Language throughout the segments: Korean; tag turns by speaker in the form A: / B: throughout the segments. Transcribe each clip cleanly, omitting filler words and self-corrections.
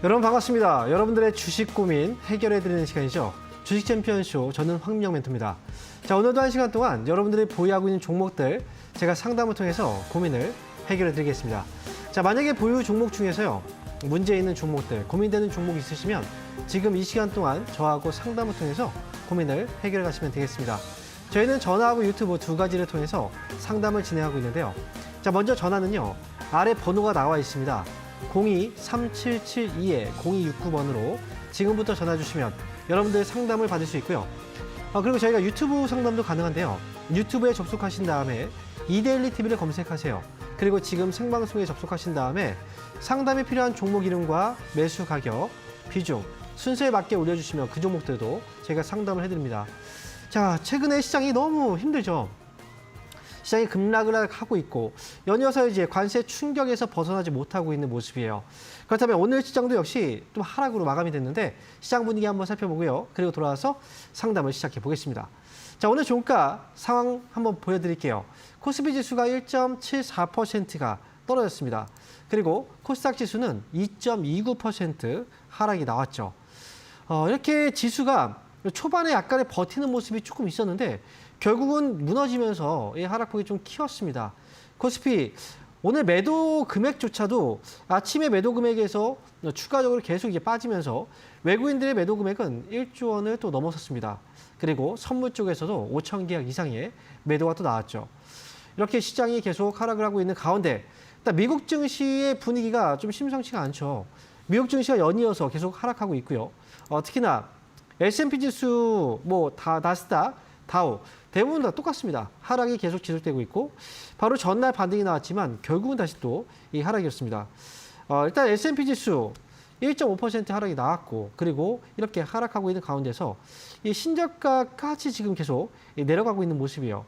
A: 여러분 반갑습니다. 여러분들의 주식 고민 해결해드리는 시간이죠. 주식 챔피언쇼, 저는 황민영 멘토입니다. 자, 오늘도 한 시간 동안 여러분들이 보유하고 있는 종목들 제가 상담을 통해서 고민을 해결해드리겠습니다. 자, 만약에 보유 종목 중에서요, 문제 있는 종목들, 고민되는 종목 있으시면 지금 이 시간 동안 저하고 상담을 통해서 고민을 해결해 가시면 되겠습니다. 저희는 전화하고 유튜브 두 가지를 통해서 상담을 진행하고 있는데요. 자, 먼저 전화는요, 아래 번호가 나와 있습니다. 02-3772-0269번으로 지금부터 전화 주시면 여러분들 상담을 받을 수 있고요. 그리고 저희가 유튜브 상담도 가능한데요. 유튜브에 접속하신 다음에 이데일리 TV를 검색하세요. 그리고 지금 생방송에 접속하신 다음에 상담이 필요한 종목 이름과 매수 가격, 비중, 순서에 맞게 올려주시면 그 종목들도 저희가 상담을 해드립니다. 자, 최근에 시장이 너무 힘들죠. 시장이 급락을 하고 있고 연이어서 이제 관세 충격에서 벗어나지 못하고 있는 모습이에요. 그렇다면 오늘 시장도 역시 좀 하락으로 마감이 됐는데 시장 분위기 한번 살펴보고요. 그리고 돌아와서 상담을 시작해 보겠습니다. 자, 오늘 종가 상황 한번 보여드릴게요. 코스피 지수가 1.74%가 떨어졌습니다. 그리고 코스닥 지수는 2.29% 하락이 나왔죠. 이렇게 지수가 초반에 약간의 버티는 모습이 조금 있었는데 결국은 무너지면서 이 하락폭이 좀 키웠습니다. 코스피 오늘 매도 금액조차도 아침에 매도 금액에서 추가적으로 계속 이제 빠지면서 외국인들의 매도 금액은 1조 원을 또 넘어섰습니다. 그리고 선물 쪽에서도 5천 계약 이상의 매도가 또 나왔죠. 이렇게 시장이 계속 하락을 하고 있는 가운데 일단 미국 증시의 분위기가 좀 심상치가 않죠. 미국 증시가 연이어서 계속 하락하고 있고요. 특히나 S&P 지수, 나스닥, 다우 대부분 다 똑같습니다. 하락이 계속 지속되고 있고 바로 전날 반등이 나왔지만 결국은 다시 또 이 하락이었습니다. 일단 S&P 지수 1.5% 하락이 나왔고 그리고 이렇게 하락하고 있는 가운데서 이 신저가까지 지금 계속 내려가고 있는 모습이에요.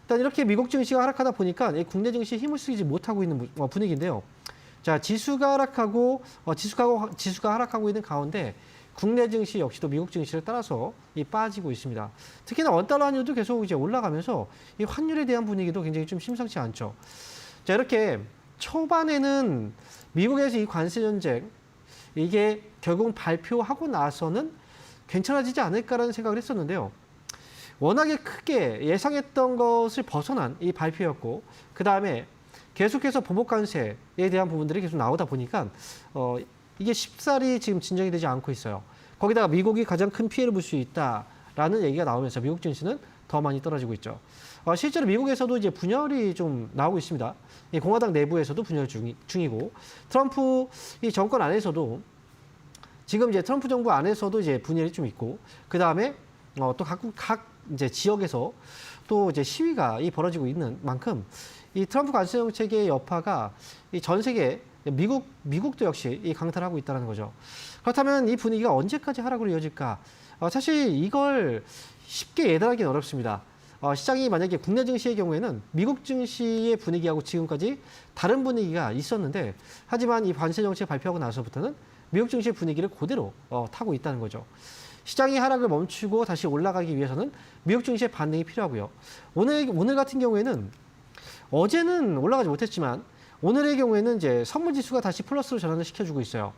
A: 일단 이렇게 미국 증시가 하락하다 보니까 국내 증시에 힘을 쓰지 못하고 있는 분위기인데요. 자, 지수가 하락하고 있는 가운데 국내 증시 역시도 미국 증시를 따라서 빠지고 있습니다. 특히나 원달러 환율도 계속 이제 올라가면서 이 환율에 대한 분위기도 굉장히 좀 심상치 않죠. 자, 이렇게 초반에는 미국에서 이 관세 전쟁 이게 결국 발표하고 나서는 괜찮아지지 않을까라는 생각을 했었는데요. 워낙에 크게 예상했던 것을 벗어난 이 발표였고 그 다음에 계속해서 보복 관세에 대한 부분들이 계속 나오다 보니까 이게 쉽사리 지금 진정이 되지 않고 있어요. 거기다가 미국이 가장 큰 피해를 볼 수 있다라는 얘기가 나오면서 미국 증시는 더 많이 떨어지고 있죠. 실제로 미국에서도 이제 분열이 좀 나오고 있습니다. 공화당 내부에서도 분열 중이고 트럼프 이 정권 안에서도 지금 이제 트럼프 정부 안에서도 이제 분열이 좀 있고 그 다음에 또 각 이제 지역에서 또 이제 시위가 벌어지고 있는 만큼 이 트럼프 관세 정책의 여파가 이 전 세계 미국도 역시 강탈하고 있다는 거죠. 그렇다면 이 분위기가 언제까지 하락으로 이어질까? 사실 이걸 쉽게 예단하기는 어렵습니다. 시장이 만약에 국내 증시의 경우에는 미국 증시의 분위기하고 지금까지 다른 분위기가 있었는데 하지만 이 관세 정책 발표하고 나서부터는 미국 증시의 분위기를 그대로 타고 있다는 거죠. 시장이 하락을 멈추고 다시 올라가기 위해서는 미국 증시의 반등이 필요하고요. 오늘 같은 경우에는 어제는 올라가지 못했지만 오늘의 경우에는 이제 선물지수가 다시 플러스로 전환을 시켜주고 있어요.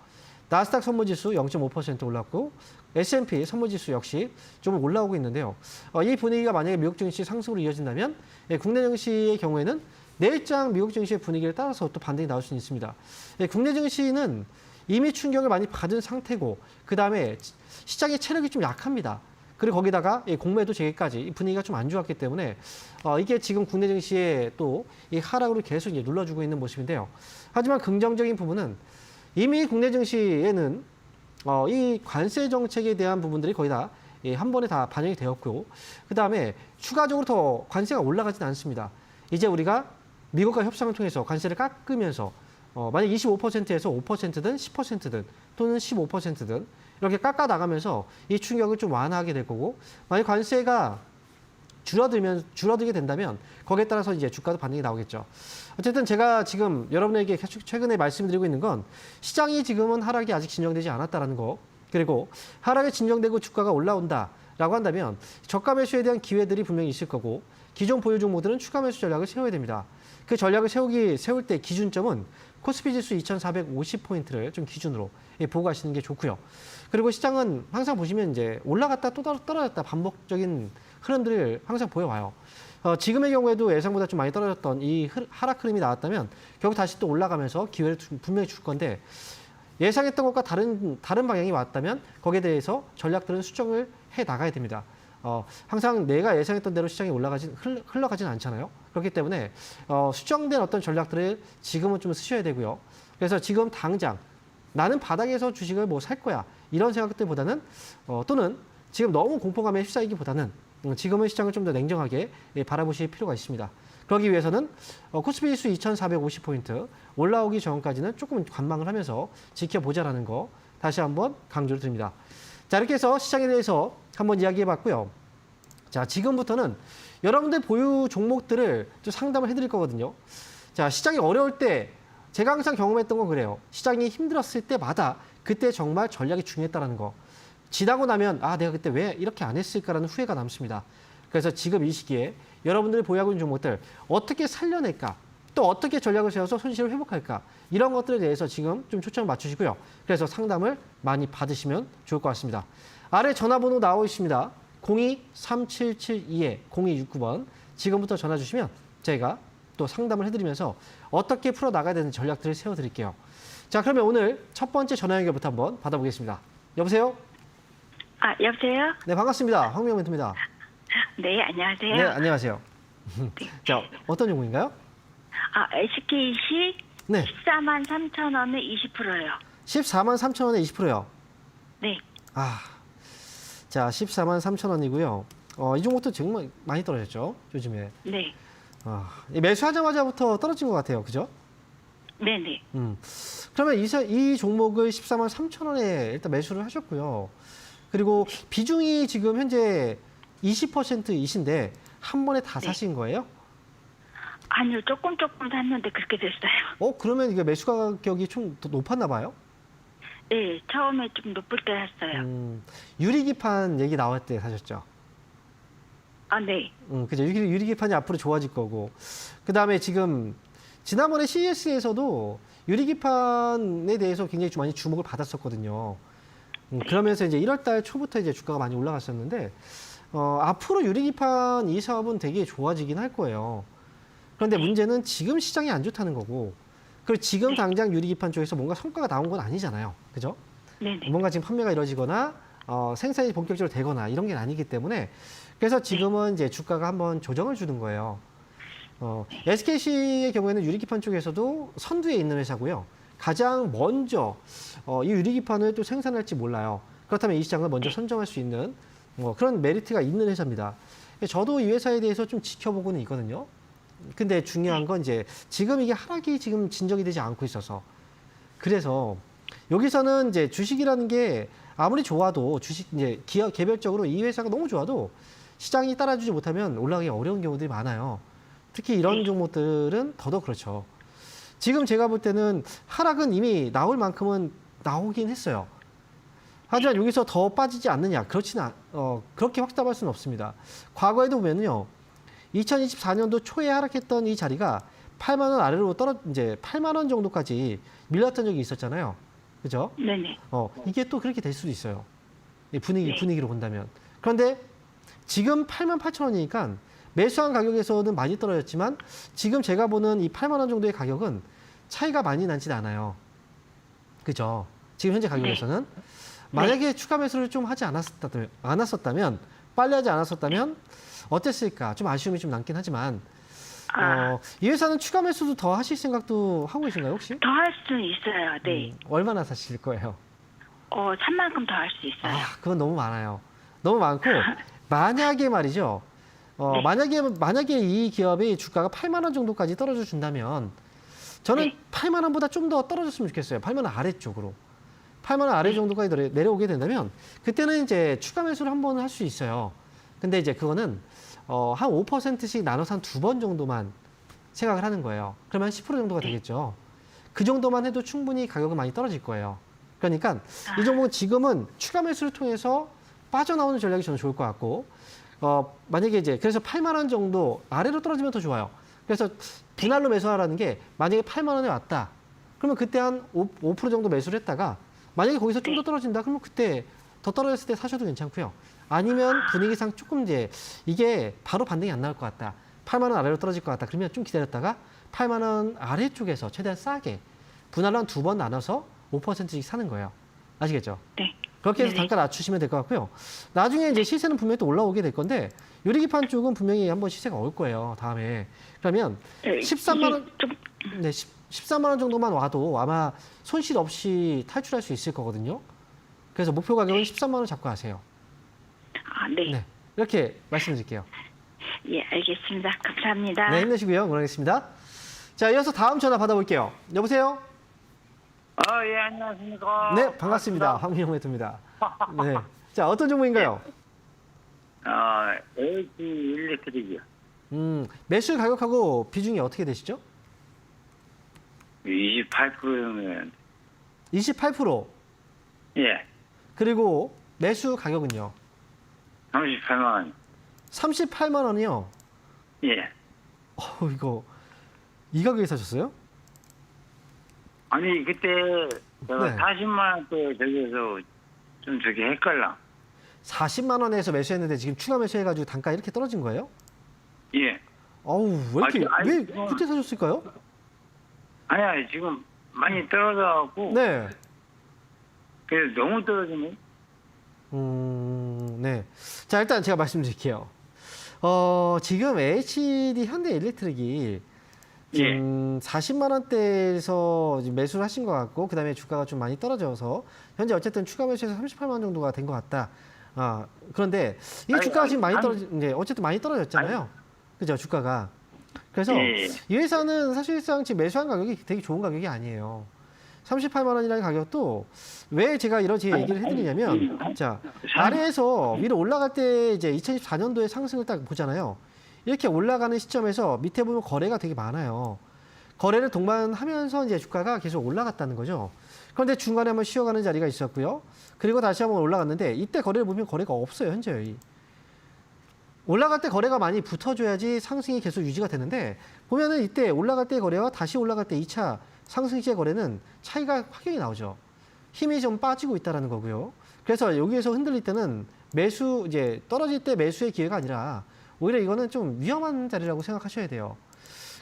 A: 나스닥 선물지수 0.5% 올랐고 S&P 선물지수 역시 좀 올라오고 있는데요. 이 분위기가 만약에 미국 증시 상승으로 이어진다면 국내 증시의 경우에는 내일장 미국 증시의 분위기를 따라서 또 반등이 나올 수 있습니다. 국내 증시는 이미 충격을 많이 받은 상태고 그 다음에 시장의 체력이 좀 약합니다. 그리고 거기다가 공매도 재개까지 분위기가 좀 안 좋았기 때문에 이게 지금 국내 증시에 또 이 하락으로 계속 이제 눌러주고 있는 모습인데요. 하지만 긍정적인 부분은 이미 국내 증시에는 이 관세 정책에 대한 부분들이 거의 다 한 번에 다 반영이 되었고 그 다음에 추가적으로 더 관세가 올라가지는 않습니다. 이제 우리가 미국과 협상을 통해서 관세를 깎으면서 만약 25%에서 5%든 10%든 또는 15%든 이렇게 깎아 나가면서 이 충격을 좀 완화하게 될 거고 만약 관세가 줄어들게 된다면 거기에 따라서 이제 주가도 반등이 나오겠죠. 어쨌든 제가 지금 여러분에게 최근에 말씀드리고 있는 건 시장이 지금은 하락이 아직 진정되지 않았다라는 거 그리고 하락이 진정되고 주가가 올라온다라고 한다면 저가 매수에 대한 기회들이 분명히 있을 거고 기존 보유 종목들은 추가 매수 전략을 세워야 됩니다. 그 전략을 세울 때 기준점은 코스피 지수 2,450포인트를 좀 기준으로 보고 가시는 게 좋고요. 그리고 시장은 항상 보시면 이제 올라갔다 또 떨어졌다 반복적인 흐름들을 항상 보여와요. 지금의 경우에도 예상보다 좀 많이 떨어졌던 이 하락 흐름이 나왔다면 결국 다시 또 올라가면서 기회를 분명히 줄 건데 예상했던 것과 다른 방향이 왔다면 거기에 대해서 전략들은 수정을 해 나가야 됩니다. 항상 내가 예상했던 대로 시장이 흘러가진 않잖아요. 그렇기 때문에 수정된 어떤 전략들을 지금은 좀 쓰셔야 되고요. 그래서 지금 당장 나는 바닥에서 주식을 뭐 살 거야 이런 생각들보다는 또는 지금 너무 공포감에 휩싸이기보다는 지금은 시장을 좀 더 냉정하게 바라보실 필요가 있습니다. 그러기 위해서는 코스피 지수 2,450포인트 올라오기 전까지는 조금 관망을 하면서 지켜보자라는 거 다시 한번 강조를 드립니다. 자, 이렇게 해서 시장에 대해서 한번 이야기해봤고요. 자, 지금부터는 여러분들 보유 종목들을 좀 상담을 해드릴 거거든요. 자, 시장이 어려울 때 제가 항상 경험했던 건 그래요. 시장이 힘들었을 때마다 그때 정말 전략이 중요했다는 거. 지나고 나면 내가 그때 왜 이렇게 안 했을까라는 후회가 남습니다. 그래서 지금 이 시기에 여러분들이 보유하고 있는 종목들 어떻게 살려낼까? 또 어떻게 전략을 세워서 손실을 회복할까? 이런 것들에 대해서 지금 좀 초점을 맞추시고요. 그래서 상담을 많이 받으시면 좋을 것 같습니다. 아래 전화번호 나오고 있습니다. 02-3772-0269번 지금부터 전화 주시면 저희가 또 상담을 해드리면서 어떻게 풀어나가야 되는 전략들을 세워드릴게요. 자, 그러면 오늘 첫 번째 전화 연결부터 한번 받아보겠습니다. 여보세요?
B: 여보세요?
A: 네, 반갑습니다. 황미영 멘토입니다.
B: 네, 안녕하세요.
A: 네, 안녕하세요. 자, 어떤 종목인가요?
B: SKC
A: 네.
B: 14만 3천 원에 20%요.
A: 14만 3천 원에 20%요.
B: 네.
A: 자, 14만 3천 원이고요. 이 종목도 정말 많이 떨어졌죠, 요즘에.
B: 네.
A: 매수하자마자부터 떨어진 것 같아요, 그죠?
B: 네네.
A: 그러면 이 종목을 14만 3천 원에 일단 매수를 하셨고요. 그리고 비중이 지금 현재 20%이신데 한 번에 다 사신 거예요?
B: 아니요, 조금 샀는데 그렇게 됐어요.
A: 그러면 이게 매수 가격이 좀 더 높았나 봐요?
B: 네, 처음에 좀 높을 때 샀어요.
A: 유리기판 얘기 나올 때 사셨죠?
B: 네.
A: 그죠. 유리기판이 앞으로 좋아질 거고. 그 다음에 지금 지난번에 CES에서도 유리기판에 대해서 굉장히 좀 많이 주목을 받았었거든요. 그러면서 이제 1월 달 초부터 이제 주가가 많이 올라갔었는데, 앞으로 유리기판 이 사업은 되게 좋아지긴 할 거예요. 그런데 문제는 지금 시장이 안 좋다는 거고, 그리고 지금 당장 유리기판 쪽에서 뭔가 성과가 나온 건 아니잖아요. 그죠?
B: 네네.
A: 뭔가 지금 판매가 이루어지거나, 생산이 본격적으로 되거나 이런 게 아니기 때문에, 그래서 지금은 이제 주가가 한번 조정을 주는 거예요. SKC의 경우에는 유리기판 쪽에서도 선두에 있는 회사고요. 가장 먼저 이 유리기판을 또 생산할지 몰라요. 그렇다면 이 시장을 먼저 선점할 수 있는 그런 메리트가 있는 회사입니다. 저도 이 회사에 대해서 좀 지켜보고는 있거든요. 근데 중요한 건 이제 지금 이게 하락이 지금 진정이 되지 않고 있어서 그래서 여기서는 이제 주식이라는 게 아무리 좋아도 이제 기업 개별적으로 이 회사가 너무 좋아도 시장이 따라주지 못하면 올라가기 어려운 경우들이 많아요. 특히 이런 종목들은 더더욱 그렇죠. 지금 제가 볼 때는 하락은 이미 나올 만큼은 나오긴 했어요. 하지만 여기서 더 빠지지 않느냐? 그렇게 확답할 수는 없습니다. 과거에도 보면요. 2024년도 초에 하락했던 이 자리가 8만 원 아래로 이제 8만 원 정도까지 밀렸던 적이 있었잖아요. 그죠?
B: 네네.
A: 이게 또 그렇게 될 수도 있어요. 이 분위기로 본다면. 그런데 지금 8만 8천 원이니까 매수한 가격에서는 많이 떨어졌지만 지금 제가 보는 이 8만 원 정도의 가격은 차이가 많이 나진 않아요. 그죠? 지금 현재 가격에서는. 만약에 추가 매수를 좀 하지 않았었다면, 빨리 하지 않았었다면 어땠을까? 좀 아쉬움이 좀 남긴 하지만 이 회사는 추가 매수도 더 하실 생각도 하고 계신가요, 혹시?
B: 더 할 수 있어요. 네.
A: 얼마나 사실 거예요?
B: 산만큼 더 할 수 있어요.
A: 그건 너무 많아요. 너무 많고 만약에 말이죠. 만약에 이 기업의 주가가 8만 원 정도까지 떨어져 준다면 저는 8만 원보다 좀 더 떨어졌으면 좋겠어요. 8만 원 아래쪽으로. 8만 원 아래 정도까지 내려오게 된다면 그때는 이제 추가 매수를 한번 할 수 있어요. 근데 이제 그거는 한 5%씩 나눠서 한 2번 정도만 생각을 하는 거예요. 그러면 10% 정도가 되겠죠. 그 정도만 해도 충분히 가격은 많이 떨어질 거예요. 그러니까 이 종목은 지금은 추가 매수를 통해서 빠져나오는 전략이 저는 좋을 것 같고 만약에 이제 그래서 8만 원 정도 아래로 떨어지면 더 좋아요. 그래서 분할로 매수하라는 게 만약에 8만 원에 왔다. 그러면 그때 한 5% 정도 매수를 했다가 만약에 거기서 좀 더 떨어진다 그러면 그때 더 떨어졌을 때 사셔도 괜찮고요. 아니면 분위기상 조금 이제 이게 바로 반등이 안 나올 것 같다. 8만 원 아래로 떨어질 것 같다. 그러면 좀 기다렸다가 8만 원 아래쪽에서 최대한 싸게 분할로 한 2번 나눠서 5%씩 사는 거예요. 아시겠죠?
B: 네.
A: 그렇게 해서
B: 네네.
A: 단가 낮추시면 될 것 같고요. 나중에 이제 시세는 분명히 또 올라오게 될 건데 유리기판 쪽은 분명히 한번 시세가 올 거예요. 다음에. 그러면 13만 원,
B: 좀,
A: 네, 13만 원 정도만 와도 아마 손실 없이 탈출할 수 있을 거거든요. 그래서 목표 가격은 13만 원 잡고 하세요.
B: 아, 네.
A: 네, 이렇게 말씀드릴게요.
B: 예, 알겠습니다. 감사합니다.
A: 네, 힘내시고요. 응원하겠습니다. 자, 이어서 다음 전화 받아볼게요. 여보세요?
C: 예, 안녕하십니까.
A: 네, 반갑습니다. 황민영 매트입니다. 네. 자, 어떤 종목인가요?
C: LG 일렉트릭이요.
A: 매수 가격하고 비중이 어떻게 되시죠?
C: 28%면,
A: 28%.
C: 예,
A: 그리고 매수 가격은요?
C: 38만원.
A: 38만 원이요.
C: 예.
A: 이거 이 가격에 사셨어요?
C: 아니, 그때, 제가
A: 네.
C: 40만원대 저기에서 좀 저기 헷갈라.
A: 40만 원에서 매수했는데 지금 추가 매수해가지고 단가 이렇게 떨어진 거예요?
C: 예.
A: 어우, 왜 이렇게,
C: 아니,
A: 왜
C: 그건-
A: 그때 사셨을까요?
C: 아니, 지금 많이 떨어져갖고,
A: 네.
C: 그래서 너무 떨어지네.
A: 네. 자, 일단 제가 말씀드릴게요. 지금 HD 현대 일렉트릭이 지금 40만 원대에서 지금 매수를 하신 것 같고, 그 다음에 주가가 좀 많이 떨어져서, 현재 어쨌든 추가 매수해서 38만 원 정도가 된 것 같다. 그런데 이
C: 아니,
A: 주가가 지금 많이
C: 아니,
A: 떨어지, 네, 어쨌든 많이 떨어졌잖아요. 그죠, 주가가. 그래서
C: 예.
A: 이 회사는 사실상 지금 매수한 가격이 되게 좋은 가격이 아니에요. 38만 원이라는 가격도 왜 제가 이렇게 얘기를 해드리냐면, 자, 아래에서 위로 올라갈 때 이제 2024년도에 상승을 딱 보잖아요. 이렇게 올라가는 시점에서 밑에 보면 거래가 되게 많아요. 거래를 동반하면서 이제 주가가 계속 올라갔다는 거죠. 그런데 중간에 한번 쉬어가는 자리가 있었고요. 그리고 다시 한번 올라갔는데 이때 거래를 보면 거래가 없어요, 현재. 올라갈 때 거래가 많이 붙어줘야지 상승이 계속 유지가 되는데 보면은 이때 올라갈 때 거래와 다시 올라갈 때 2차 상승 시의 거래는 차이가 확연히 나오죠. 힘이 좀 빠지고 있다는 거고요. 그래서 여기에서 흔들릴 때는 매수, 이제 떨어질 때 매수의 기회가 아니라 오히려 이거는 좀 위험한 자리라고 생각하셔야 돼요.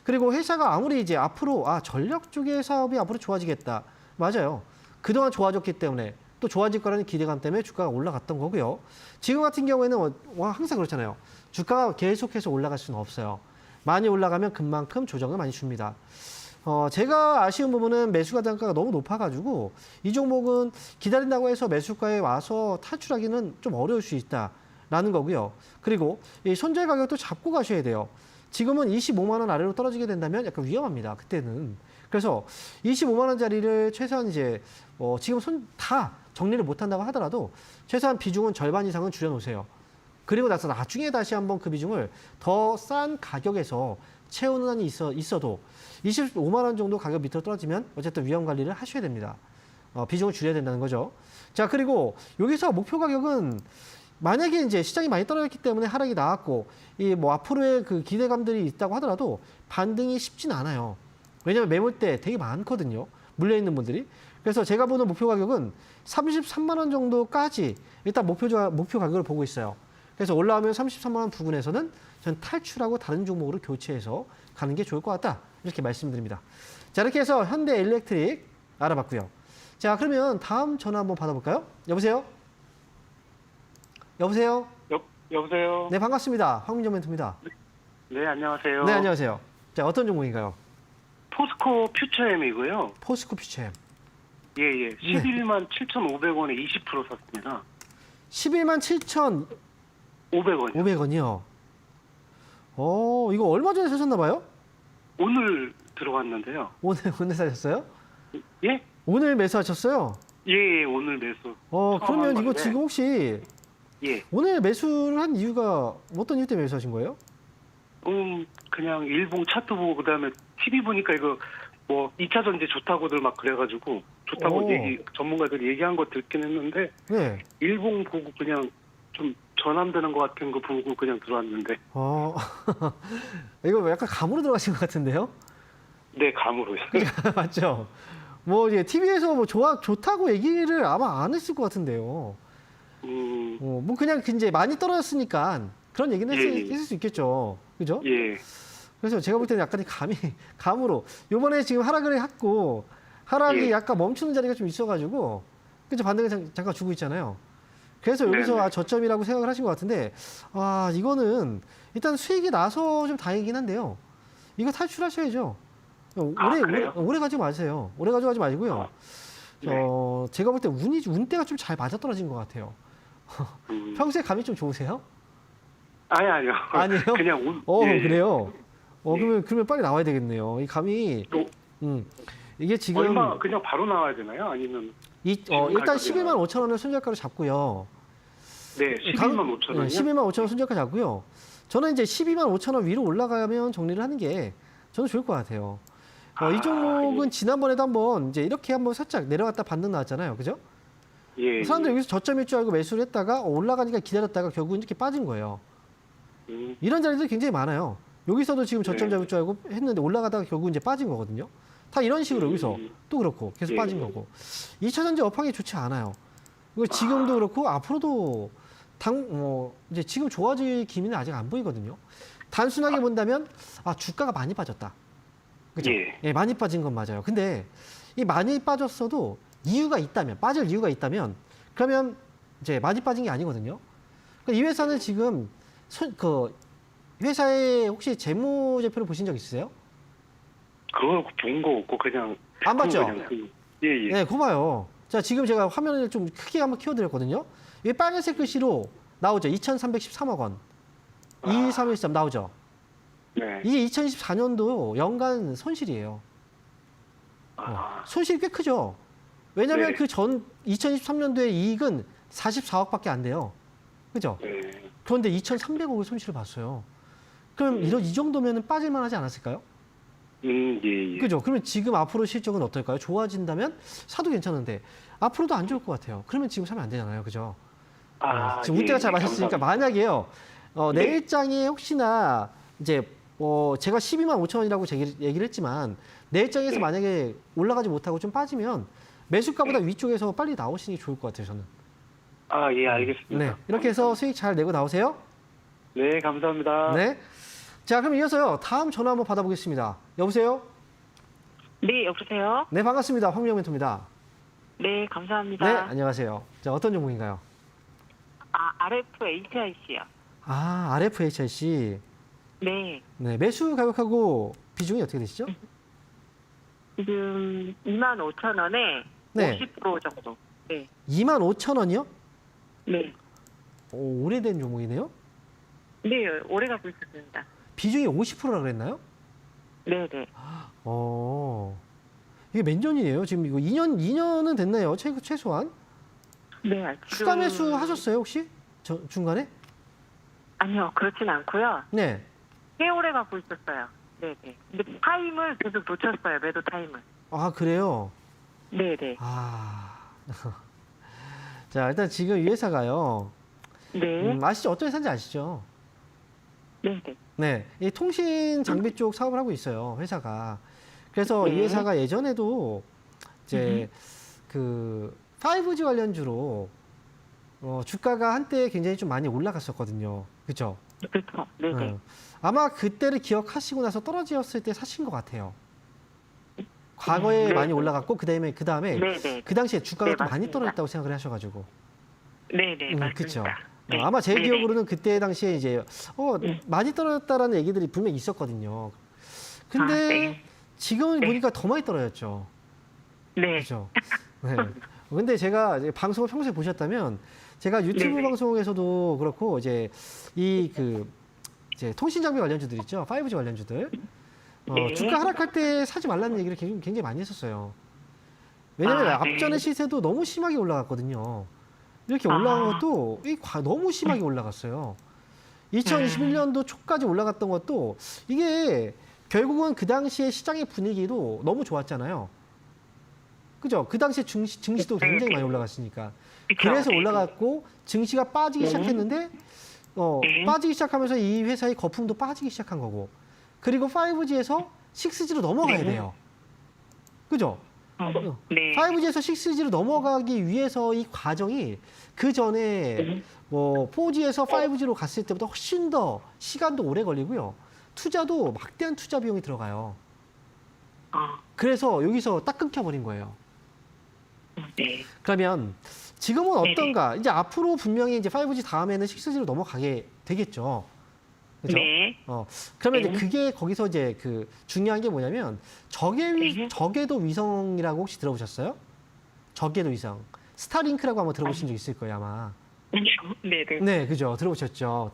A: 그리고 회사가 아무리 이제 앞으로 전력 쪽의 사업이 앞으로 좋아지겠다. 맞아요. 그동안 좋아졌기 때문에 또 좋아질 거라는 기대감 때문에 주가가 올라갔던 거고요. 지금 같은 경우에는 항상 그렇잖아요. 주가가 계속해서 올라갈 수는 없어요. 많이 올라가면 그만큼 조정을 많이 줍니다. 제가 아쉬운 부분은 매수가 단가가 너무 높아가지고 이 종목은 기다린다고 해서 매수가에 와서 탈출하기는 좀 어려울 수 있다라는 거고요. 그리고 이 손절 가격도 잡고 가셔야 돼요. 지금은 25만 원 아래로 떨어지게 된다면 약간 위험합니다. 그때는. 그래서 25만 원짜리를 최소한 이제 지금 다 정리를 못한다고 하더라도 최소한 비중은 절반 이상은 줄여놓으세요. 그리고 나서 나중에 다시 한번 그 비중을 더 싼 가격에서 채우는 한이 있어도 25만 원 정도 가격 밑으로 떨어지면 어쨌든 위험 관리를 하셔야 됩니다. 비중을 줄여야 된다는 거죠. 자, 그리고 여기서 목표 가격은 만약에 이제 시장이 많이 떨어졌기 때문에 하락이 나왔고 이 뭐 앞으로의 그 기대감들이 있다고 하더라도 반등이 쉽진 않아요. 왜냐하면 매물대 되게 많거든요. 물려 있는 분들이. 그래서 제가 보는 목표 가격은 33만 원 정도까지 일단 목표 가격을 보고 있어요. 그래서 올라오면 33만 원 부근에서는 전 탈출하고 다른 종목으로 교체해서 가는 게 좋을 것 같다. 이렇게 말씀드립니다. 자, 이렇게 해서 현대 일렉트릭 알아봤고요. 자, 그러면 다음 전화 한번 받아볼까요? 여보세요? 여보세요?
C: 여보세요?
A: 네, 반갑습니다. 황민정 멘토입니다.
C: 네, 안녕하세요.
A: 네, 안녕하세요. 자, 어떤 종목인가요?
C: 포스코 퓨처엠이고요.
A: 포스코 퓨처엠.
C: 예, 예. 11만 7,500원에 20% 샀습니다.
A: 11만
C: 500원이요.
A: 7,500원이요. 이거 얼마 전에 사셨나 봐요?
C: 오늘 들어왔는데요.
A: 오늘 사셨어요?
C: 예?
A: 오늘 매수하셨어요?
C: 예, 예, 오늘 매수.
A: 그러면
C: 한
A: 이거
C: 건데.
A: 지금 혹시
C: 예.
A: 오늘 매수를 한 이유가 어떤 이유 때문에 매수하신 거예요?
C: 그냥 일봉 차트 보고 그다음에 TV 보니까 이거 뭐 2차 전지 좋다고들 막 그래가지고 좋다고 전문가들이 얘기한 거 듣긴 했는데
A: 네.
C: 일봉 보고 그냥 좀 전환되는 것 같은 거 보고 그냥 들어왔는데
A: 이거 약간 감으로 들어가신 것 같은데요?
C: 네, 감으로요.
A: 맞죠? 뭐 이제 TV에서 뭐 좋다고 얘기를 아마 안 했을 것 같은데요. 뭐 그냥 이제 많이 떨어졌으니까 그런 얘기는 했을 수 있겠죠. 그죠?
C: 예.
A: 그래서 제가 볼 때는 약간 감으로 요번에 지금 하락을 했고 하락이
C: 예.
A: 약간 멈추는 자리가 좀 있어가지고 그죠? 반등을 잠깐 주고 있잖아요. 그래서 여기서
C: 네네.
A: 저점이라고 생각을 하신 것 같은데 이거는 일단 수익이 나서 좀 다행이긴 한데요. 이거 탈출하셔야죠.
C: 그래요?
A: 오래 가지 마세요. 오래 가져가지 마시고요.
C: 네.
A: 제가 볼 때 운대가 좀 잘 맞아 떨어진 것 같아요. 평소에 감이 좀 좋으세요?
C: 아니요.
A: 아니에요?
C: 그냥 예.
A: 그래요?
C: 예.
A: 그러면 빨리 나와야 되겠네요. 이 감이,
C: 또
A: 이게 지금,
C: 얼마 그냥 바로 나와야 되나요? 아니면
A: 일단
C: 가격이
A: 11만 5천 원을 손절가로 잡고요.
C: 네, 11만 5천 원이요?
A: 11만 5천 원 손절가 잡고요. 저는 이제 12만 5천 원 위로 올라가면 정리를 하는 게 저는 좋을 것 같아요. 이 종목은
C: 예.
A: 지난번에도 한번 이제 이렇게 한번 살짝 내려갔다 반등 나왔잖아요. 그죠?
C: 예.
A: 사람들이 여기서 저점일 줄 알고 매수를 했다가 올라가니까 기다렸다가 결국은 이렇게 빠진 거예요. 이런 자리들이 굉장히 많아요. 여기서도 지금 저점
C: 네.
A: 잡을 줄 알고 했는데 올라가다가 결국 이제 빠진 거거든요. 다 이런 식으로 여기서 또 그렇고 계속
C: 예.
A: 빠진 거고. 2차전지 업황이 좋지 않아요. 이거 지금도 그렇고 앞으로도 이제 지금 좋아질 기미는 아직 안 보이거든요. 단순하게 본다면 주가가 많이 빠졌다. 그죠?
C: 예.
A: 많이 빠진 건 맞아요. 근데 이 많이 빠졌어도 이유가 있다면, 빠질 이유가 있다면 그러면 이제 많이 빠진 게 아니거든요. 그러니까 이 회사는 지금 회사에 혹시 재무제표를 보신 적 있으세요?
C: 그거 본 거 없고 그냥
A: 안 봤죠?
C: 예.
A: 네, 그거 봐요. 자, 지금 제가 화면을 좀 크게 한번 키워드렸거든요. 이 빨간색 글씨로 나오죠. 2,313억 원. 2313 나오죠.
C: 네.
A: 이게 2024년도 연간 손실이에요. 손실이 꽤 크죠. 왜냐하면
C: 네.
A: 그 전 2023년도의 이익은 44억밖에 안 돼요. 그죠?
C: 네.
A: 그런데 2,300억의 손실을 봤어요. 그럼 이 정도면 빠질만 하지 않았을까요?
C: 예.
A: 그죠? 그러면 지금 앞으로 실적은 어떨까요? 좋아진다면 사도 괜찮은데 앞으로도 안 좋을 것 같아요. 그러면 지금 사면 안 되잖아요. 그죠? 지금 운대가 잘 맞았으니까 만약에요. 내일장에 혹시나 이제 제가 12만 5천 원이라고 얘기를 했지만 내일장에서 만약에 올라가지 못하고 좀 빠지면 매수가보다 위쪽에서 빨리 나오시는 게 좋을 것 같아요. 저는.
C: 예, 알겠습니다.
A: 네, 이렇게 해서 수익 잘 내고 나오세요.
C: 네, 감사합니다.
A: 네. 자, 그럼 이어서요. 다음 전화 한번 받아보겠습니다. 여보세요?
B: 네, 여보세요?
A: 네, 반갑습니다. 황민영 멘토입니다.
B: 네, 감사합니다.
A: 네, 안녕하세요. 자, 어떤 종목인가요?
B: RFHIC요.
A: RFHIC.
B: 네,
A: 네, 매수 가격하고 비중이 어떻게 되시죠?
B: 지금 25,000원에
A: 네.
B: 50% 정도. 네,
A: 25,000원이요?
B: 네.
A: 오래된 종목이네요.
B: 네, 오래 갖고 있었습니다.
A: 비중이 50%라 그랬나요?
B: 네, 네.
A: 이게 몇 년이에요? 지금 이거 2년은 됐나요? 최소한?
B: 네,
A: 추가 매수 하셨어요, 혹시? 중간에?
B: 아니요, 그렇진 않고요.
A: 네.
B: 꽤 오래 갖고 있었어요. 네, 네. 근데 타임을 계속 놓쳤어요, 매도 타임을.
A: 그래요?
B: 네, 네.
A: 자, 일단 지금 이 회사가요.
B: 네,
A: 아시죠? 어떤 회사인지 아시죠?
B: 네, 네.
A: 네. 이 통신 장비 쪽 사업을 하고 있어요, 회사가. 그래서 이
B: 네.
A: 회사가 예전에도 이제 5G 관련주로 주가가 한때 굉장히 좀 많이 올라갔었거든요. 그죠?
B: 그렇죠. 네, 네.
A: 아마 그때를 기억하시고 나서 떨어졌을 때 사신 것 같아요. 과거에
B: 네.
A: 많이 올라갔고 그다음에
B: 네, 네.
A: 그 당시에 주가가
B: 네,
A: 좀 많이
B: 맞습니다.
A: 떨어졌다고 생각을 하셔가지고.
B: 네, 네, 맞습니다.
A: 그렇죠.
B: 네.
A: 아마 제
B: 네, 네.
A: 기억으로는 그때 당시에 이제 많이 떨어졌다라는 얘기들이 분명히 있었거든요. 근데
B: 네.
A: 지금은
B: 네.
A: 보니까 더 많이 떨어졌죠.
B: 네.
A: 그렇죠. 네. 근데 제가 이제 방송을 평소에 보셨다면 제가 유튜브
B: 네네.
A: 방송에서도 그렇고 이제 이제 통신 장비 관련주들 있죠. 5G 관련주들.
B: 네.
A: 주가 하락할 때 사지 말라는 얘기를 굉장히 많이 했었어요. 왜냐면
B: 네.
A: 앞전의 시세도 너무 심하게 올라갔거든요. 이렇게 올라간 것도 너무 심하게 올라갔어요. 2021년도 초까지 올라갔던 것도 이게 결국은 그 당시에 시장의 분위기도 너무 좋았잖아요. 그죠? 그 당시에 증시도 굉장히 많이 올라갔으니까. 그래서 올라갔고 증시가 빠지기 시작했는데 빠지기 시작하면서 이 회사의 거품도 빠지기 시작한 거고. 그리고 5G에서 6G로 넘어가야 돼요. 그죠?
B: 네.
A: 5G에서 6G로 넘어가기 위해서 이 과정이 그 전에 뭐 4G에서 5G로 갔을 때보다 훨씬 더 시간도 오래 걸리고요. 투자도 막대한 투자 비용이 들어가요. 그래서 여기서 딱 끊겨버린 거예요.
B: 네.
A: 그러면 지금은 어떤가? 이제 앞으로 분명히 이제 5G 다음에는 6G로 넘어가게 되겠죠. 그죠?
B: 네.
A: 그러면 이제
B: 네.
A: 그게 거기서 이제 그 중요한 게 뭐냐면 저궤도 위성이라고 혹시 들어보셨어요? 저궤도 위성. 스타링크라고 한번 들어보신 적 있을 거예요, 아마.
B: 네, 네.
A: 네, 그죠. 들어보셨죠.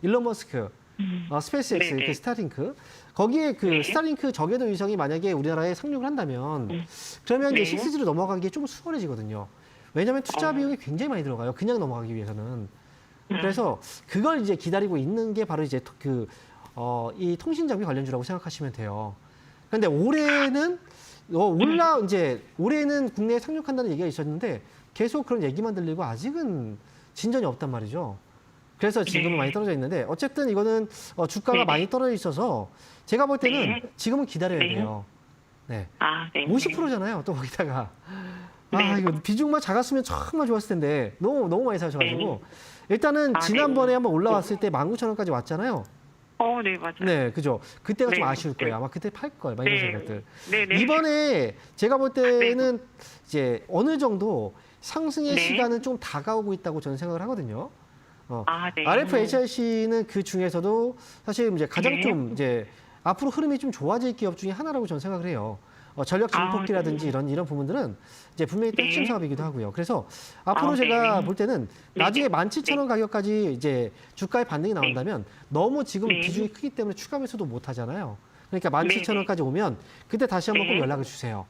A: 일론 머스크, 스페이스X,
B: 네네.
A: 그 스타링크. 거기에 그
B: 네.
A: 스타링크 저궤도 위성이 만약에 우리나라에 상륙을 한다면 그러면 이제
B: 네.
A: 6G로 넘어가기 좀 수월해지거든요. 왜냐하면 투자 비용이 굉장히 많이 들어가요. 그냥 넘어가기 위해서는. 그래서 그걸 이제 기다리고 있는 게 바로 이제 이 통신 장비 관련주라고 생각하시면 돼요. 그런데 올해는 이제 올해는 국내에 상륙한다는 얘기가 있었는데 계속 그런 얘기만 들리고 아직은 진전이 없단 말이죠. 그래서 지금은
B: 네.
A: 많이 떨어져 있는데 어쨌든 이거는 주가가
B: 네네.
A: 많이 떨어져 있어서 제가 볼 때는
B: 네.
A: 지금은 기다려야
B: 네.
A: 돼요. 네.
B: 네.
A: 50%잖아요. 또 거기다가.
B: 네.
A: 이거 비중만 작았으면 정말 좋았을 텐데 너무 많이 사셔가지고 일단은
B: 네.
A: 지난번에
B: 네.
A: 한번 올라왔을 때 19,000원까지 왔잖아요.
B: 네, 맞아요.
A: 네, 그죠. 그때가 좀
B: 네.
A: 아쉬울 거예요.
B: 네.
A: 아마 그때 팔 걸, 막
B: 네.
A: 이런 것들.
B: 네, 네.
A: 이번에 제가 볼 때는 이제 어느 정도 상승의
B: 네.
A: 시간은 좀 다가오고 있다고 저는 생각을 하거든요.
B: 네.
A: RFHRC는 그 중에서도 사실 이제 가장
B: 네.
A: 좀 이제 앞으로 흐름이 좀 좋아질 기업 중에 하나라고 저는 생각을 해요. 전력 증폭기라든지 이런 부분들은 이제 분명히 또 핵심
B: 네.
A: 사업이기도 하고요. 그래서 앞으로 제가 볼 때는 나중에 17,000원 가격까지 이제 주가의 반등이 나온다면 너무 지금
B: 네.
A: 비중이 크기 때문에 추가 매수도 못 하잖아요. 그러니까
B: 네.
A: 17,000원까지 오면 그때 다시 한번 꼭
B: 네.
A: 연락을 주세요.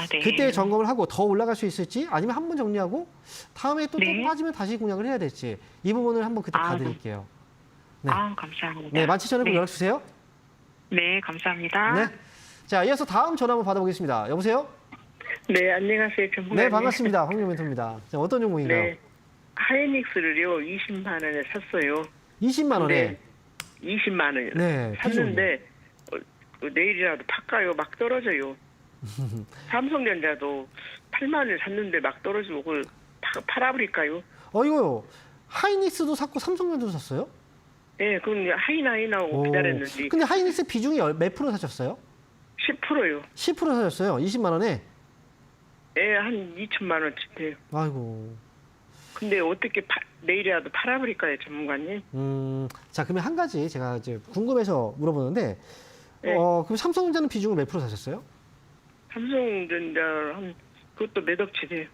B: 네.
A: 그때 점검을 하고 더 올라갈 수 있을지 아니면 한 번 정리하고 다음에 또
B: 네.
A: 빠지면 다시 공략을 해야 될지 이 부분을 한번 그때 봐드릴게요. 네.
B: 감사합니다.
A: 네, 17,000원 꼭
B: 네.
A: 연락 주세요.
B: 네, 감사합니다.
A: 네. 자, 이어서 다음 전화 한번 받아보겠습니다. 여보세요?
D: 네, 안녕하세요. 전문가님.
A: 네, 반갑습니다. 황용 멘토입니다. 자, 어떤 종목인가요?
D: 네, 하이닉스를요, 20만 원에 샀어요.
A: 20만 원에.
D: 네, 20만 원에
A: 네,
D: 샀는데 내일이라도 팔까요? 막 떨어져요. 삼성전자도 8만 원에 샀는데 막 떨어지고 그걸 팔아버릴까요?
A: 이거 하이닉스도 샀고 삼성전자도 샀어요?
D: 네, 그건 하이나하고 기다렸는지
A: 근데 하이닉스 비중이 몇 프로 사셨어요?
D: 10%요.
A: 10% 사셨어요. 20만 원에.
D: 네, 한 2천만 원쯤 돼요.
A: 아이고.
D: 근데 어떻게 내일이라도 팔아버릴까요, 전문가님?
A: 자, 그러면 한 가지 제가 이제 궁금해서 물어보는데,
D: 네.
A: 그럼 삼성전자는 비중을 몇 프로 사셨어요?
D: 삼성전자 한 그것도 몇 억치 돼요.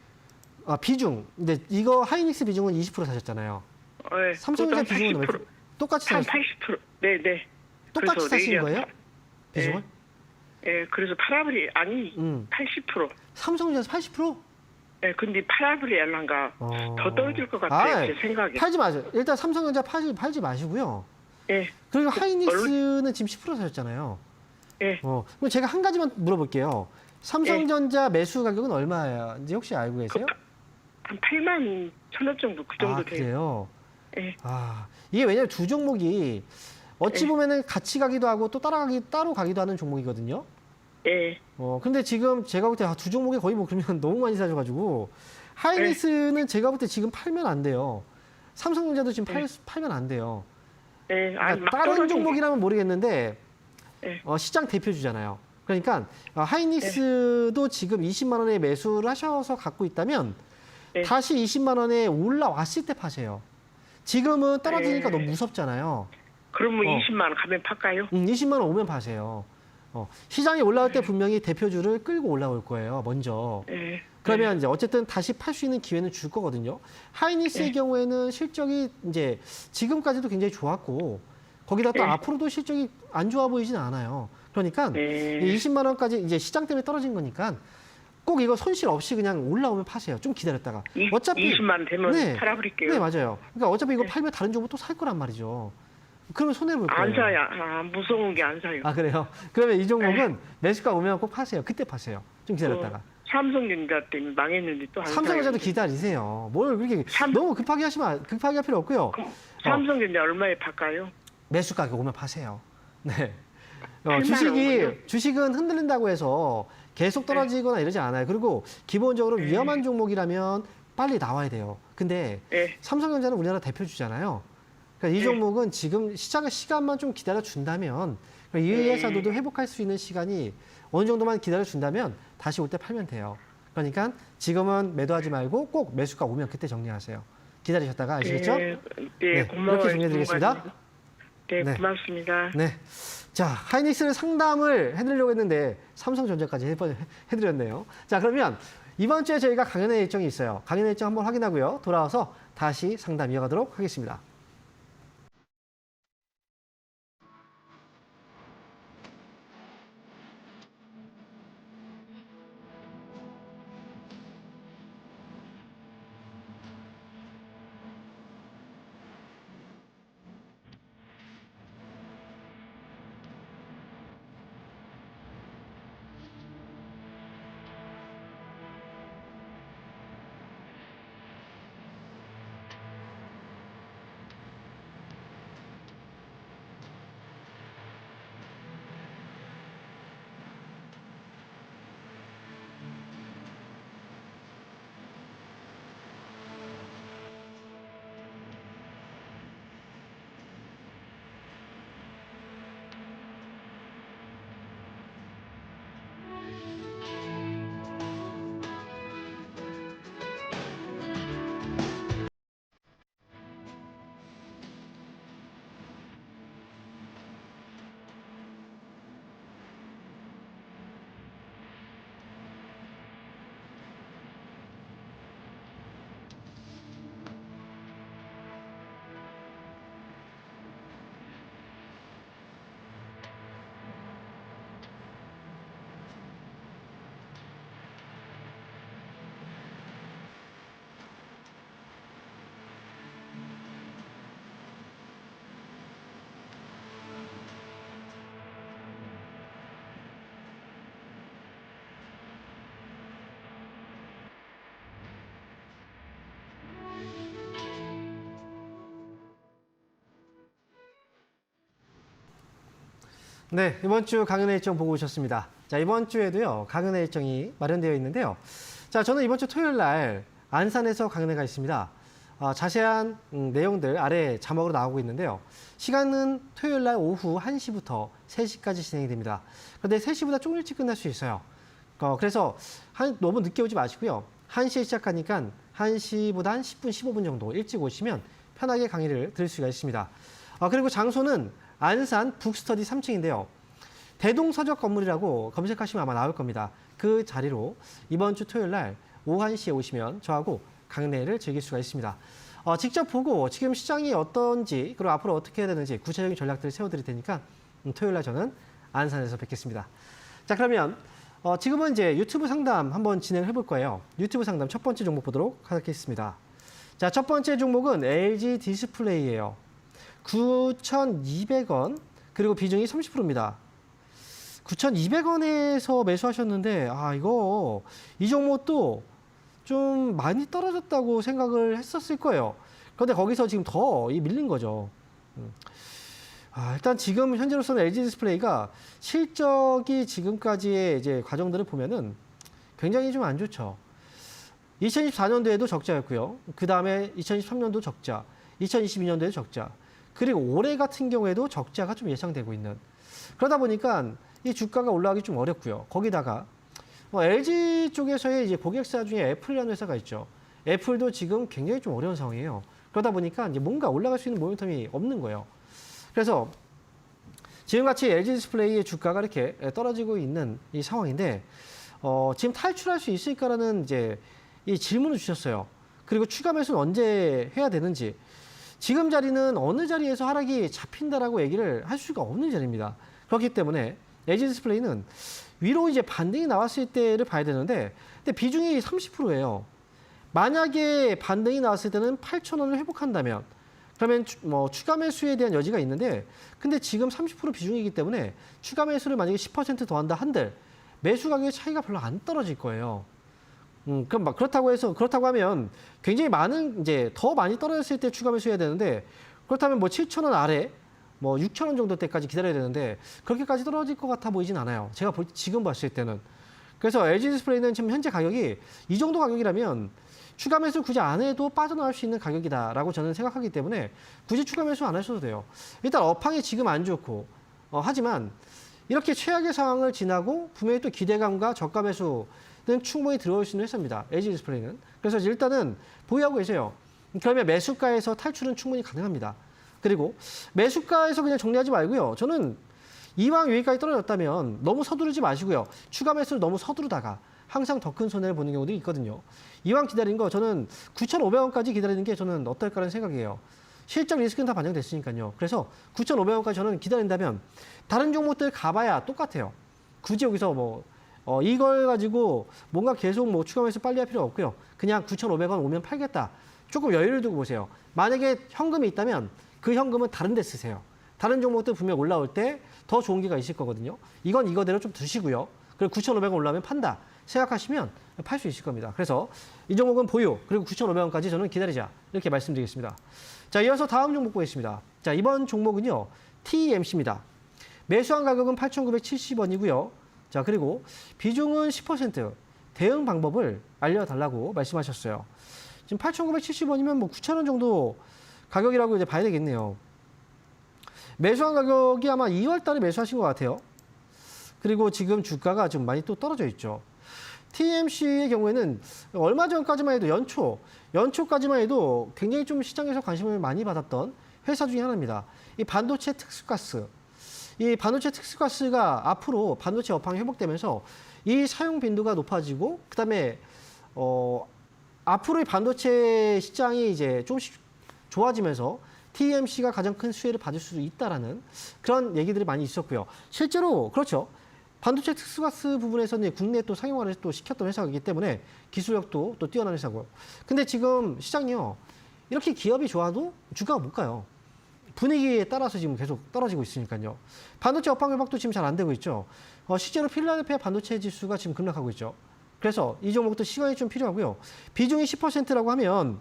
A: 비중. 근데 이거 하이닉스 비중은 20% 사셨잖아요.
D: 네,
A: 삼성전자
D: 그것도 한
A: 비중은 몇
D: 80%.
A: 프로? 똑같이
D: 한
A: 사셨어요?
D: 80%. 네, 네.
A: 똑같이
D: 그래서
A: 사신
D: 내일이야.
A: 거예요? 비중을?
D: 예, 그래서 팔아버리 아니 80%.
A: 삼성전자 80%?
D: 예, 근데 팔아버리 할란가 더 떨어질 것 같아요, 제 생각에.
A: 팔지 마세요. 일단 삼성전자 팔지 마시고요.
D: 예,
A: 그리고 하이닉스는 지금 10% 사셨잖아요.
D: 예.
A: 그럼 제가 한 가지만 물어볼게요. 삼성전자 매수 가격은 얼마인지 혹시 알고 계세요?
D: 한 8만 1,000원 정도 그 정도 돼요.
A: 그래요?
D: 예,
A: 이게 왜냐면 두 종목이 어찌 보면은 같이 가기도 하고 또 따로 가기도 하는 종목이거든요.
D: 예,
A: 근데 지금 제가 볼 때 두 종목이 거의 뭐 그러면 너무 많이 사셔가지고 하이닉스는 제가 볼 때 지금 팔면 안 돼요. 삼성전자도 지금 팔면 안 돼요.
D: 예. 아니, 막
A: 다른
D: 떨어지네.
A: 종목이라면 모르겠는데
D: 예.
A: 시장 대표주잖아요. 그러니까 하이닉스도 지금 20만 원에 매수를 하셔서 갖고 있다면
D: 예.
A: 다시 20만 원에 올라왔을 때 파세요. 지금은 떨어지니까
D: 예.
A: 너무 무섭잖아요.
D: 그러면 20만 원 가면 팔까요?
A: 20만 원 오면 파세요. 시장이 올라올 때 분명히 대표주를 끌고 올라올 거예요. 먼저.
D: 예.
A: 그러면 이제 어쨌든 다시 팔 수 있는 기회는 줄 거거든요. 하이닉스의 경우에는 실적이 이제 지금까지도 굉장히 좋았고 거기다 또 앞으로도 실적이 안 좋아 보이진 않아요. 그러니까 이 20만 원까지 이제 시장 때문에 떨어진 거니까 꼭 이거 손실 없이 그냥 올라오면 파세요. 좀 기다렸다가. 어차피
D: 20만 원 되면 팔아버릴게요.
A: 네, 맞아요. 그러니까 어차피 이거 팔면 다른 종목 또 살 거란 말이죠. 그러면 손해 볼 거예요.
D: 안 사요. 무서운 게 안 사요.
A: 그래요? 그러면 이 종목은 매수가 오면 꼭 파세요. 그때 파세요. 좀 기다렸다가.
D: 삼성전자 때문에 망했는데 또 안 사요.
A: 삼성전자도 기다리세요. 뭘 그렇게 너무 급하게 할 필요 없고요.
D: 삼성전자 얼마에 팔까요?
A: 매수 가격 오면 파세요. 네.
D: 8만 원
A: 주식은 흔들린다고 해서 계속 떨어지거나 이러지 않아요. 그리고 기본적으로 위험한 종목이라면 빨리 나와야 돼요. 근데
D: 네.
A: 삼성전자는 우리나라 대표주잖아요. 그러니까 이
D: 네.
A: 종목은 지금 시장의 시간만 좀 기다려 준다면 이 회사도 회복할 수 있는 시간이 어느 정도만 기다려 준다면 다시 올 때 팔면 돼요. 그러니까 지금은 매도하지 말고 꼭 매수가 오면 그때 정리하세요. 기다리셨다가 아시겠죠?
D: 네, 고마워요.
A: 이렇게 정리해드리겠습니다.
D: 전문가님. 네,
A: 네.
D: 고맙습니다.
A: 네. 자, 하이닉스를 상담을 해드리려고 했는데 삼성전자까지 해드렸네요. 자, 그러면 이번 주에 저희가 강연회 일정이 있어요. 강연회 일정 한번 확인하고요. 돌아와서 다시 상담 이어가도록 하겠습니다. 네, 이번 주 강연회 일정 보고 오셨습니다. 자, 이번 주에도요, 강연회 일정이 마련되어 있는데요. 자, 저는 이번 주 토요일 날 안산에서 강연회가 있습니다. 자세한 내용들 아래 자막으로 나오고 있는데요. 시간은 토요일 날 오후 1시부터 3시까지 진행이 됩니다. 그런데 3시보다 조금 일찍 끝날 수 있어요. 그래서 너무 늦게 오지 마시고요. 1시에 시작하니까 1시보다 한 10분, 15분 정도 일찍 오시면 편하게 강의를 들을 수가 있습니다. 그리고 장소는 안산 북스터디 3층인데요. 대동서적 건물이라고 검색하시면 아마 나올 겁니다. 그 자리로 이번 주 토요일 날 오후 1시에 오시면 저하고 강연회를 즐길 수가 있습니다. 직접 보고 지금 시장이 어떤지 그리고 앞으로 어떻게 해야 되는지 구체적인 전략들을 세워드릴 테니까 토요일 날 저는 안산에서 뵙겠습니다. 자, 그러면 지금은 이제 유튜브 상담 한번 진행해 볼 거예요. 유튜브 상담 첫 번째 종목 보도록 하겠습니다. 자, 첫 번째 종목은 LG 디스플레이예요. 9,200원 그리고 비중이 30%입니다. 9,200원에서 매수하셨는데 이 종목도 좀 많이 떨어졌다고 생각을 했었을 거예요. 그런데 거기서 지금 더 밀린 거죠. 일단 지금 현재로서는 LG 디스플레이가 실적이 지금까지의 이제 과정들을 보면은 굉장히 좀 안 좋죠. 2024년도에도 적자였고요. 그 다음에 2023년도 적자, 2022년도에도 적자. 그리고 올해 같은 경우에도 적자가 좀 예상되고 있는. 그러다 보니까 이 주가가 올라가기 좀 어렵고요. 거기다가 LG 쪽에서의 이제 고객사 중에 애플이라는 회사가 있죠. 애플도 지금 굉장히 좀 어려운 상황이에요. 그러다 보니까 이제 뭔가 올라갈 수 있는 모멘텀이 없는 거예요. 그래서 지금같이 LG 디스플레이의 주가가 이렇게 떨어지고 있는 이 상황인데 지금 탈출할 수 있을까라는 이제 이 질문을 주셨어요. 그리고 추가 매수는 언제 해야 되는지. 지금 자리는 어느 자리에서 하락이 잡힌다라고 얘기를 할 수가 없는 자리입니다. 그렇기 때문에 LG 디스플레이는 위로 이제 반등이 나왔을 때를 봐야 되는데, 근데 비중이 30%예요. 만약에 반등이 나왔을 때는 8,000원을 회복한다면, 그러면 추가 매수에 대한 여지가 있는데, 근데 지금 30% 비중이기 때문에 추가 매수를 만약에 10% 더한다 한들 매수 가격의 차이가 별로 안 떨어질 거예요. 그럼 그렇다고 하면 굉장히 많은 이제 더 많이 떨어졌을 때 추가 매수해야 되는데, 그렇다면 7,000원 아래 6,000원 정도 때까지 기다려야 되는데 그렇게까지 떨어질 것 같아 보이진 않아요. 제가 지금 봤을 때는. 그래서 LG 디스플레이는 지금 현재 가격이 이 정도 가격이라면 추가 매수 굳이 안 해도 빠져나올 수 있는 가격이다라고 저는 생각하기 때문에 굳이 추가 매수 안 하셔도 돼요. 일단 업황이 지금 안 좋고 하지만 이렇게 최악의 상황을 지나고 분명히 또 기대감과 저가 매수는 충분히 들어올 수 있는 회사입니다. LG 디스플레이는. 그래서 일단은 보유하고 계세요. 그러면 매수가에서 탈출은 충분히 가능합니다. 그리고 매수가에서 그냥 정리하지 말고요. 저는 이왕 여기까지 떨어졌다면 너무 서두르지 마시고요. 추가 매수를 너무 서두르다가 항상 더 큰 손해를 보는 경우도 있거든요. 이왕 기다린 거 저는 9,500원까지 기다리는 게 저는 어떨까라는 생각이에요. 실적 리스크는 다 반영됐으니까요. 그래서 9,500원까지 저는 기다린다면 다른 종목들 가봐야 똑같아요. 굳이 여기서 이걸 가지고 뭔가 계속 추가 매수 빨리 할 필요 없고요. 그냥 9,500원 오면 팔겠다. 조금 여유를 두고 보세요. 만약에 현금이 있다면 그 현금은 다른 데 쓰세요. 다른 종목들 분명 올라올 때 더 좋은 기가 있을 거거든요. 이건 이거대로 좀 두시고요. 그리고 9,500원 올라오면 판다 생각하시면 팔 수 있을 겁니다. 그래서 이 종목은 보유, 그리고 9,500원까지 저는 기다리자 이렇게 말씀드리겠습니다. 자, 이어서 다음 종목 보겠습니다. 자, 이번 종목은요. TMC입니다. 매수한 가격은 8,970원이고요. 자, 그리고 비중은 10%, 대응 방법을 알려달라고 말씀하셨어요. 지금 8,970원이면 9,000원 정도 가격이라고 이제 봐야 되겠네요. 매수한 가격이 아마 2월 달에 매수하신 것 같아요. 그리고 지금 주가가 좀 많이 또 떨어져 있죠. TMC의 경우에는 얼마 전까지만 해도 연초까지만 해도 굉장히 좀 시장에서 관심을 많이 받았던 회사 중에 하나입니다. 이 반도체 특수가스. 이 반도체 특수가스가 앞으로 반도체 업황이 회복되면서 이 사용 빈도가 높아지고 그다음에 앞으로의 반도체 시장이 이제 조금씩 좋아지면서 TMC가 가장 큰 수혜를 받을 수도 있다라는 그런 얘기들이 많이 있었고요. 실제로 그렇죠. 반도체 특수가스 부분에서는 국내에 또 상용화를 또 시켰던 회사이기 때문에 기술력도 또 뛰어난 회사고요. 근데 지금 시장이요. 이렇게 기업이 좋아도 주가가 못 가요. 분위기에 따라서 지금 계속 떨어지고 있으니까요. 반도체 업황 회복도 지금 잘 안 되고 있죠. 실제로 필라델피아 반도체 지수가 지금 급락하고 있죠. 그래서 이 종목도 시간이 좀 필요하고요. 비중이 10%라고 하면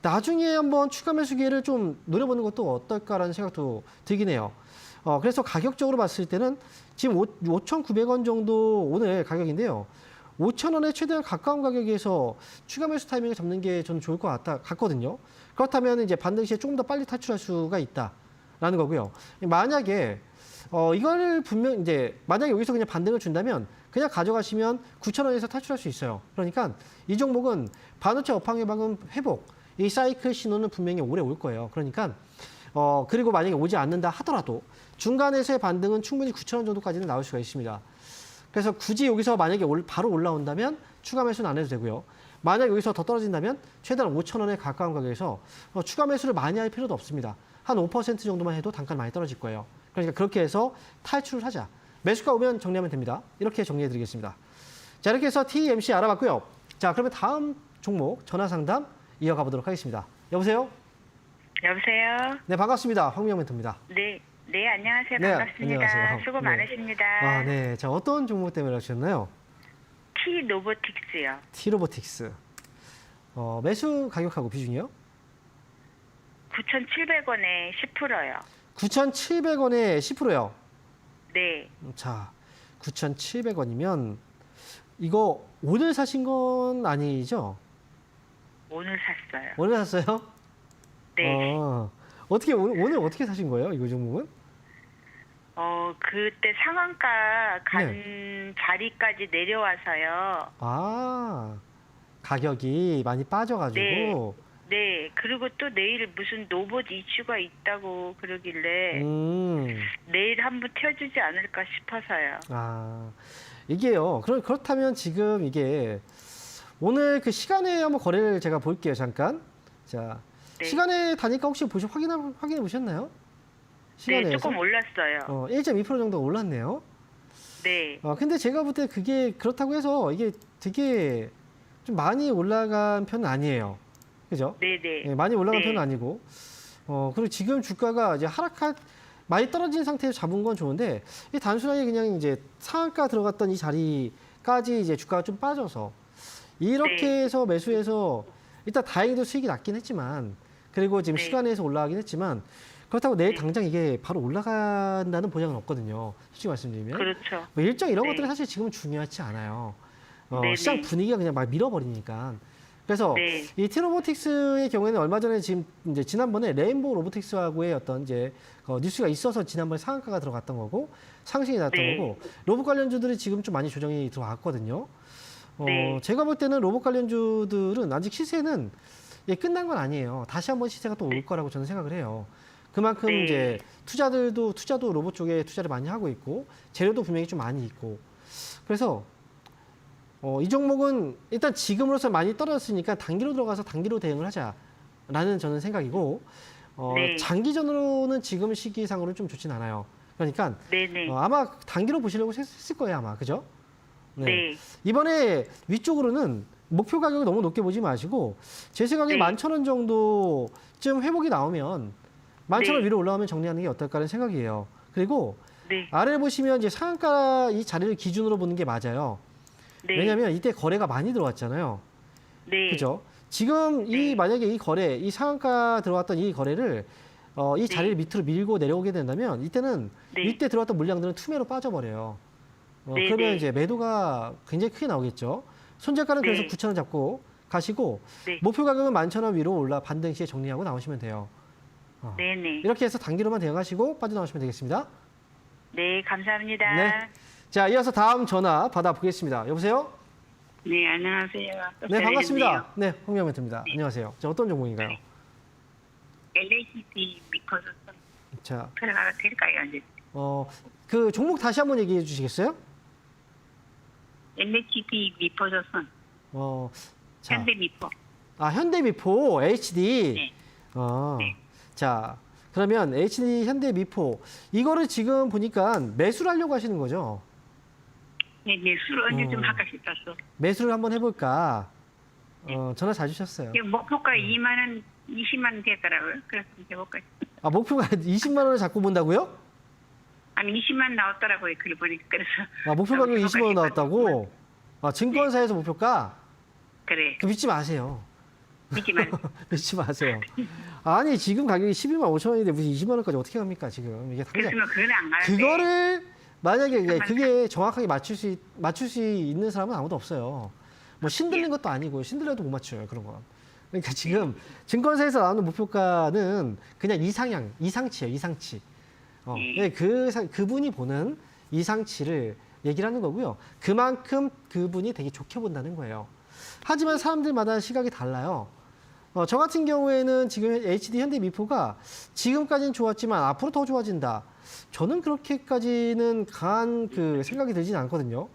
A: 나중에 한번 추가 매수 기회를 좀 노려보는 것도 어떨까라는 생각도 들긴 해요. 그래서 가격적으로 봤을 때는 지금 5,900원 정도 오늘 가격인데요. 5,000원에 최대한 가까운 가격에서 추가 매수 타이밍을 잡는 게 저는 좋을 것 같거든요. 그렇다면 이제 반등 시에 조금 더 빨리 탈출할 수가 있다라는 거고요. 만약에 이걸 분명 이제 만약에 여기서 그냥 반등을 준다면 그냥 가져가시면 9,000원에서 탈출할 수 있어요. 그러니까 이 종목은 반도체 업황 회복 이 사이클 신호는 분명히 오래 올 거예요. 그러니까 그리고 만약에 오지 않는다 하더라도 중간에서의 반등은 충분히 9,000원 정도까지는 나올 수가 있습니다. 그래서 굳이 여기서 만약에 바로 올라온다면 추가 매수는 안 해도 되고요. 만약 여기서 더 떨어진다면 최대한 5,000원에 가까운 가격에서 추가 매수를 많이 할 필요도 없습니다. 한 5% 정도만 해도 단가는 많이 떨어질 거예요. 그러니까 그렇게 해서 탈출을 하자. 매수가 오면 정리하면 됩니다. 이렇게 정리해드리겠습니다. 자, 이렇게 해서 TMC 알아봤고요. 자, 그러면 다음 종목 전화 상담 이어가 보도록 하겠습니다. 여보세요?
D: 여보세요?
A: 네, 반갑습니다. 황미영 멘토입니다.
D: 네. 네, 안녕하세요.
A: 네,
D: 반갑습니다.
A: 안녕하세요.
D: 수고
A: 네.
D: 많으십니다.
A: 아, 네. 자, 어떤 종목 때문에 하셨나요?
D: T로보틱스요.
A: T로보틱스. 매수 가격하고 비중이요?
D: 9,700원에 10%요.
A: 9,700원에 10%요.
D: 네.
A: 자, 9,700원이면 이거 오늘 사신 건 아니죠?
D: 오늘 샀어요.
A: 오늘 샀어요?
D: 네.
A: 어떻게 오늘 어떻게 사신 거예요? 이거 종목은?
D: 그때 상한가 간 자리까지 내려와서요.
A: 아, 가격이 많이 빠져가지고.
D: 네. 그리고 또 내일 무슨 노봇 이슈가 있다고 그러길래 내일 한번 켜주지 않을까 싶어서요.
A: 아, 이게요. 그렇다면 지금 이게 오늘 그 시간에 한번 거래를 제가 볼게요. 잠깐. 자,
D: 네.
A: 시간에 다니까 혹시 확인해 보셨나요? 시간에서?
D: 네, 조금 올랐어요.
A: 1.2% 정도 올랐네요.
D: 네.
A: 근데 제가 볼 때 그게 그렇다고 해서 이게 되게 좀 많이 올라간 편은 아니에요. 그죠?
D: 네네.
A: 네, 많이 올라간
D: 네.
A: 편은 아니고. 그리고 지금 주가가 이제 많이 떨어진 상태에서 잡은 건 좋은데, 이 단순하게 그냥 이제 상한가 들어갔던 이 자리까지 이제 주가가 좀 빠져서 이렇게
D: 네.
A: 해서 매수해서 일단 다행히도 수익이 났긴 했지만, 그리고 지금
D: 네.
A: 시간에서 올라가긴 했지만, 그렇다고 내일
D: 네.
A: 당장 이게 바로 올라간다는 보장은 없거든요. 솔직히 말씀드리면.
D: 그렇죠.
A: 뭐 일정 이런
D: 네.
A: 것들은 사실 지금은 중요하지 않아요.
D: 네네.
A: 시장 분위기가 그냥 막 밀어버리니까. 그래서
D: 네.
A: 이 티로보틱스의 경우에는 얼마 전에 지금 이제 지난번에 레인보우 로보틱스하고의 어떤 이제 뉴스가 있어서 지난번에 상한가가 들어갔던 거고 상승이 났던
D: 네.
A: 거고 로봇 관련주들이 지금 좀 많이 조정이 들어왔거든요.
D: 네.
A: 제가 볼 때는 로봇 관련주들은 아직 시세는 끝난 건 아니에요. 다시 한번 시세가 또 올 거라고 저는 생각을 해요. 그만큼
D: 네.
A: 이제 투자도 로봇 쪽에 투자를 많이 하고 있고 재료도 분명히 좀 많이 있고 그래서 이 종목은 일단 지금으로서 많이 떨어졌으니까 단기로 들어가서 단기로 대응을 하자라는 저는 생각이고
D: 네.
A: 장기전으로는 지금 시기상으로는 좀 좋진 않아요. 그러니까
D: 네네.
A: 아마 단기로 보시려고 했을 거예요 아마 그죠?
D: 네.
A: 이번에 위쪽으로는 목표 가격을 너무 높게 보지 마시고 제 생각에
D: 네.
A: 11,000원 정도쯤 회복이 나오면 11,000원
D: 네.
A: 위로 올라오면 정리하는 게 어떨까라는 생각이에요. 그리고
D: 네.
A: 아래를 보시면 이제 상한가 이 자리를 기준으로 보는 게 맞아요.
D: 네.
A: 왜냐하면 이때 거래가 많이 들어왔잖아요.
D: 네.
A: 그죠? 지금
D: 네.
A: 만약에 이 거래, 이 상한가 들어왔던 이 거래를 이 자리를 밑으로 밀고 내려오게 된다면 이때는
D: 네.
A: 이때 들어왔던 물량들은 투매로 빠져버려요.
D: 네,
A: 그러면
D: 네.
A: 이제 매도가 굉장히 크게 나오겠죠. 손절가는 그래서
D: 네.
A: 9,000원 잡고 가시고
D: 네.
A: 목표 가격은 11,000원 위로 반등 시에 정리하고 나오시면 돼요.
D: 네네.
A: 이렇게 해서 단기로만 대응하시고 빠져나오시면 되겠습니다.
D: 네, 감사합니다.
A: 네. 자, 이어서 다음 전화 받아보겠습니다. 여보세요?
D: 네, 안녕하세요.
A: 네, 반갑습니다. 네, 홍명멘트입니다.
D: 네.
A: 안녕하세요. 자, 어떤 종목인가요?
D: LHD 미커스
A: 자,
D: 들어가도 될까요? 이제
A: 그 종목 다시 한번 얘기해 주시겠어요?
D: LHD 미퍼저선
A: 자,
D: 현대미퍼.
A: 현대미포 HD.
D: 네.
A: 네. 자, 그러면 HD 현대미포 이거를 지금 보니까 매수를 하려고 하시는 거죠?
D: 네, 매수를 언제 좀 할까 싶었어.
A: 매수를 한번 해볼까? 전화 잘 주셨어요.
D: 목표가 2만 원, 20만 원 되더라고요. 그래서 좀 해볼까 싶어요.
A: 목표가 20만 원을 잡고 본다고요?
D: 아니 20만 원 나왔더라고요. 글 보니까 그래서.
A: 목표 가격이 20만 원 나왔다고?
D: 네.
A: 증권사에서 목표가?
D: 그래.
A: 그 믿지 마세요.
D: 믿지 말고.
A: 믿지 마세요. 아니 지금 가격이 12만 5천 원인데 무슨 20만 원까지 어떻게 갑니까 지금 이게 당장
D: 그래서 그건 안 가는데.
A: 그거를 만약에
D: 잠깐만요.
A: 그게 정확하게 맞출 수 있는 사람은 아무도 없어요. 뭐 신들린 것도 아니고 신들려도 못 맞춰요 그런 건. 그러니까 지금 증권사에서 나오는 목표가는 그냥 이상치예요 이상치. 그분이 보는 이상치를 얘기를 하는 거고요. 그만큼 그분이 되게 좋게 본다는 거예요. 하지만 사람들마다 시각이 달라요. 저 같은 경우에는 지금 HD 현대미포가 지금까지는 좋았지만 앞으로 더 좋아진다. 저는 그렇게까지는 강한 그 생각이 들지는 않거든요.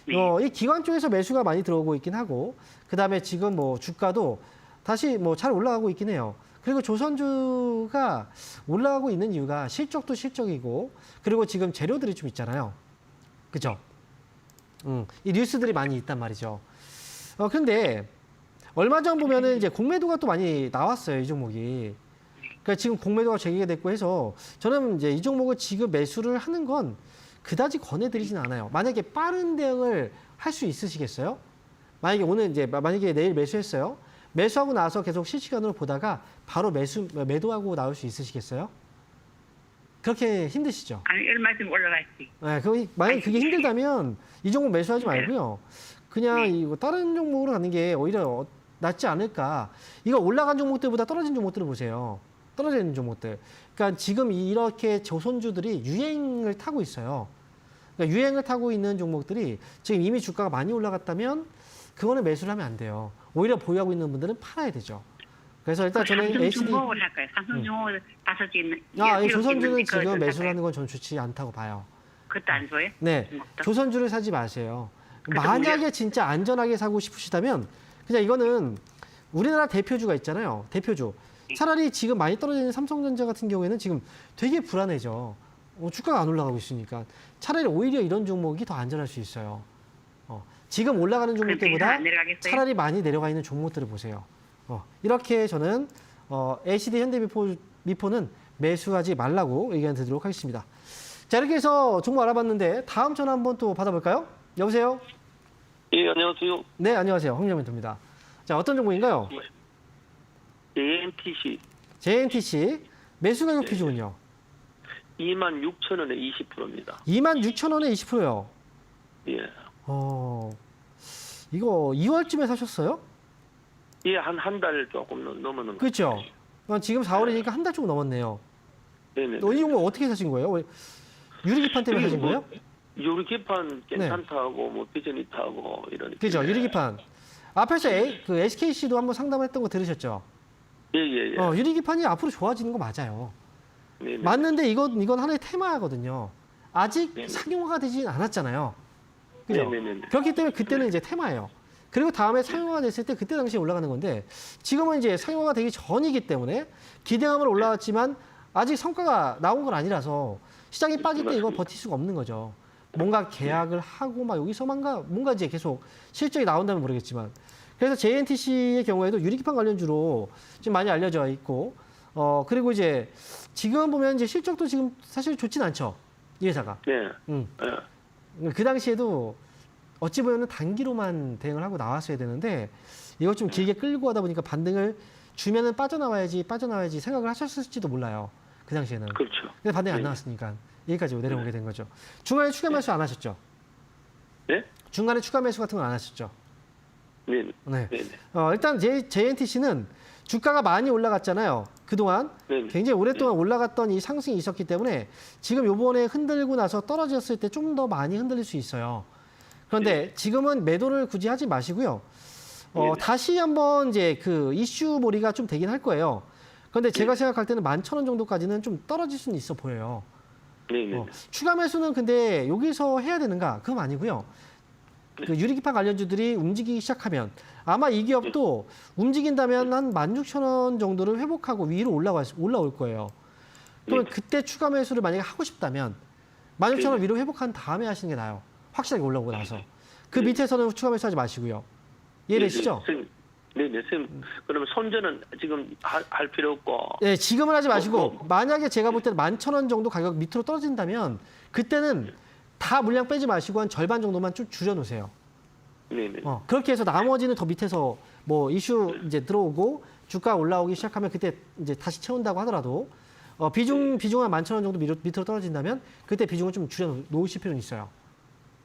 A: 이 기관 쪽에서 매수가 많이 들어오고 있긴 하고, 그 다음에 지금 뭐 주가도 다시 뭐 잘 올라가고 있긴 해요. 그리고 조선주가 올라가고 있는 이유가 실적도 실적이고, 그리고 지금 재료들이 좀 있잖아요. 그죠? 이 뉴스들이 많이 있단 말이죠. 근데 얼마 전 보면은 이제 공매도가 또 많이 나왔어요, 이 종목이. 그러니까 지금 공매도가 제기가 됐고 해서 저는 이제 이 종목을 지금 매수를 하는 건 그다지 권해드리진 않아요. 만약에 빠른 대응을 할 수 있으시겠어요? 만약에 내일 매수했어요. 매수하고 나서 계속 실시간으로 보다가 바로 매도하고 나올 수 있으시겠어요? 그렇게 힘드시죠?
D: 아니 얼마 좀 올라갈지.
A: 네, 만약에 그게 힘들다면 이 종목 매수하지 말고요. 그냥 이거 다른 종목으로 가는 게 오히려 낫지 않을까. 이거 올라간 종목들보다 떨어진 종목들을 보세요. 떨어지는 종목들. 그러니까 지금 이렇게 조선주들이 유행을 타고 있어요. 그러니까 유행을 타고 있는 종목들이 지금 이미 주가가 많이 올라갔다면 그거는 매수를 하면 안 돼요. 오히려 보유하고 있는 분들은 팔아야 되죠. 그래서 일단 저는 HD
D: 삼성중공업을 할까요? 삼성중공업을 5개 있는.
A: 조선주는 지금 매수를 하는 건 전 좋지 않다고 봐요.
D: 그것도 안 좋아요?
A: 네,
D: 중국도?
A: 조선주를 사지 마세요.
D: 그래도
A: 만약에 진짜 안전하게 사고 싶으시다면 그냥 이거는 우리나라 대표주가 있잖아요. 대표주. 차라리 지금 많이 떨어지는 삼성전자 같은 경우에는 지금 되게 불안해져. 주가가 안 올라가고 있으니까. 차라리 오히려 이런 종목이 더 안전할 수 있어요. 지금 올라가는 종목들보다 차라리 많이 내려가 있는 종목들을 보세요. 이렇게 저는 LCD 현대미포는 매수하지 말라고 의견 드리도록 하겠습니다. 자, 이렇게 해서 종목 알아봤는데 다음 전화 한번 또 받아볼까요? 여보세요?
E: 예, 안녕하세요.
A: 네, 안녕하세요. 홍명멘토입니다. 자, 어떤 종목인가요?
E: JNTC.
A: JNTC. 매수 가격 비중은요?
E: 26,000원에 20%입니다.
A: 26,000원에 20%요.
E: 예.
A: 이거 2월쯤에 사셨어요?
E: 예, 한 달 조금 넘었는 거.
A: 그렇죠. 지금 4월이니까 한 달 조금 넘었네요.
E: 네네.
A: 이 종목 어떻게 사신 거예요? 유리기판 때문에 사신 거예요?
E: 유리기판 괜찮다고 뭐 비전이 타고 이런.
A: 그죠, 유리기판. 앞에서 그 SKC도 한번 상담했던 거 들으셨죠?
E: 예예예.
A: 유리기판이 앞으로 좋아지는 거 맞아요.
E: 네네.
A: 맞는데 이건 하나의 테마거든요. 아직
E: 네네.
A: 상용화가 되진 않았잖아요. 그죠?
E: 네네네.
A: 그렇기 때문에 그때는 이제 테마예요. 그리고 다음에 상용화가 됐을 때 그때 당시에 올라가는 건데 지금은 이제 상용화가 되기 전이기 때문에 기대감으로 올라왔지만 아직 성과가 나온 건 아니라서 시장이 빠질 때 이건 버틸 수가 없는 거죠. 뭔가 계약을 하고 막 여기서 뭔가 이제 계속 실적이 나온다면 모르겠지만 그래서 JNTC의 경우에도 유리기판 관련주로 지금 많이 알려져 있고 그리고 이제 지금 보면 이제 실적도 지금 사실 좋진 않죠. 이 회사가.
E: 네.
A: 그 당시에도 어찌 보면 단기로만 대응을 하고 나왔어야 되는데 이걸 좀 길게 끌고 가다 보니까 반등을 주면은 빠져나와야지 생각을 하셨을지도 몰라요. 그 당시에는.
E: 그렇죠.
A: 근데 반등이 안
E: 네.
A: 나왔으니까 여기까지 내려오게 된 거죠. 중간에 추가 매수 안 하셨죠?
E: 네?
A: 중간에 추가 매수 같은 건 안 하셨죠?
E: 네네.
A: 네.
E: 네네.
A: 일단 JNTC는 주가가 많이 올라갔잖아요. 그동안
E: 네네.
A: 굉장히 오랫동안 올라갔던 이 상승이 있었기 때문에 지금 요번에 흔들고 나서 떨어졌을 때 좀 더 많이 흔들릴 수 있어요. 그런데 지금은 매도를 굳이 하지 마시고요. 다시 한번 이제 그 이슈 몰이가 좀 되긴 할 거예요. 그런데 제가 생각할 때는 11,000원 정도까지는 좀 떨어질 수는 있어 보여요.
E: 네네.
A: 추가 매수는 근데 여기서 해야 되는가? 그건 아니고요. 그 유리기판 관련주들이 움직이기 시작하면 아마 이 기업도 움직인다면 한 16,000원 정도를 회복하고 위로 올라올 거예요. 그러면 그때 추가 매수를 만약에 하고 싶다면 16,000원 위로 회복한 다음에 하시는 게 나아요. 확실하게 올라오고 나서. 그 밑에서는 추가 매수하지 마시고요. 이해되시죠?
E: 네네. 선생님, 그러면 손절은 지금 할 필요 없고.
A: 네, 지금은 하지 마시고 만약에 제가 볼 때는 11,000원 정도 가격 밑으로 떨어진다면 그때는 다 물량 빼지 마시고 한 절반 정도만 좀 줄여놓으세요.
E: 네네.
A: 그렇게 해서 나머지는 더 밑에서 뭐 이슈 이제 들어오고 주가 올라오기 시작하면 그때 이제 다시 채운다고 하더라도 비중은 한 11,000원 정도 밑으로 떨어진다면 그때 비중을 좀 줄여놓으실 필요는 있어요.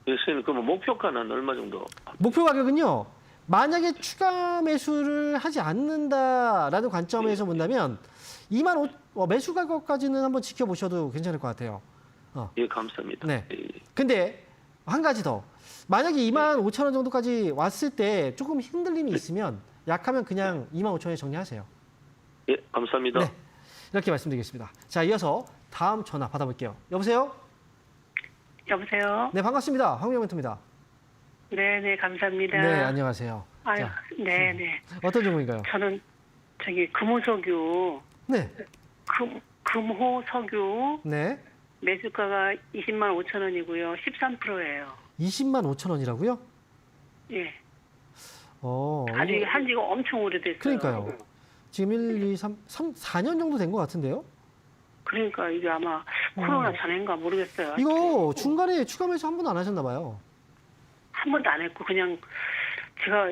E: 예, 선생님, 그러면 목표가는 얼마 정도?
A: 목표 가격은요. 만약에 추가 매수를 하지 않는다라는 관점에서 본다면 25,000 매수 가격까지는 한번 지켜보셔도 괜찮을 것 같아요.
E: 예, 감사합니다.
A: 네.
E: 예.
A: 근데 한 가지 더. 만약에 25,000원 정도까지 왔을 때 조금 흔들림이 있으면 약하면 그냥 25,000원에 정리하세요.
E: 예, 감사합니다.
A: 네. 이렇게 말씀드리겠습니다. 자, 이어서 다음 전화 받아볼게요. 여보세요?
D: 여보세요?
A: 네, 반갑습니다. 황미영 멘토입니다.
D: 네네, 감사합니다.
A: 네, 안녕하세요.
D: 아유,
A: 자,
D: 네네.
A: 어떤 종목인가요?
D: 저는 금호석유,
A: 네.
D: 금호석유
A: 네.
D: 매수가가 205,000원이고요. 13%예요.
A: 205,000원이라고요?
D: 예.
A: 이거-
D: 한 지가 엄청 오래됐어요.
A: 그러니까요. 지금 1, 2, 3, 4년 정도 된 것 같은데요?
D: 그러니까 이게 아마 코로나 전인가 모르겠어요.
A: 이거 중간에 추가 매수 한 번도 안 하셨나 봐요.
D: 한 번도 안 했고 그냥 제가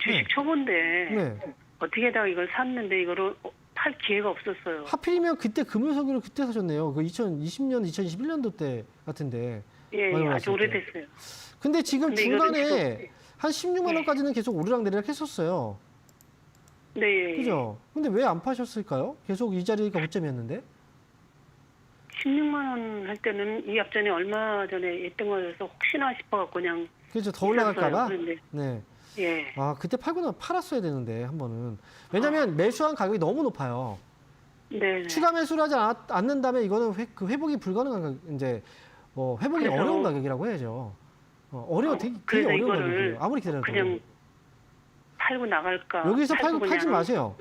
D: 주식 초보인데
A: 네.
D: 어떻게다가 이걸 샀는데 이거를 팔 기회가 없었어요.
A: 하필이면 그때 금요석유를 그때 사셨네요. 그 2020년, 2021년도 때 같은데.
D: 예,
A: 많이
D: 아주
A: 올랐을 때.
D: 오래됐어요.
A: 근데 지금
D: 근데 이거는
A: 중간에 한 16만 원까지는 계속 오르락내리락 했었어요.
D: 네.
A: 그죠? 근데 왜 안 파셨을까요? 계속 이 자리가 고점이었는데.
D: 16만 원 할 때는 이 앞전에 얼마 전에 했던 거여서 혹시나 싶어갖고 그냥
A: 그죠? 더 올라갈까봐.
D: 그런데
A: 네.
D: 예.
A: 그때 팔고는 팔았어야 되는데 한 번은. 왜냐면 매수한 가격이 너무 높아요.
D: 네.
A: 추가 매수를 하지 않는다면 이거는 회복이 불가능한 이제 회복이
D: 그래서-
A: 어려운 가격이라고 해야죠. 되게
D: 그래서
A: 어려운
D: 이거를
A: 가격이에요. 아무리 기다려도.
D: 그냥 팔고 나갈까.
A: 여기서
D: 팔고
A: 팔지
D: 그냥-
A: 마세요.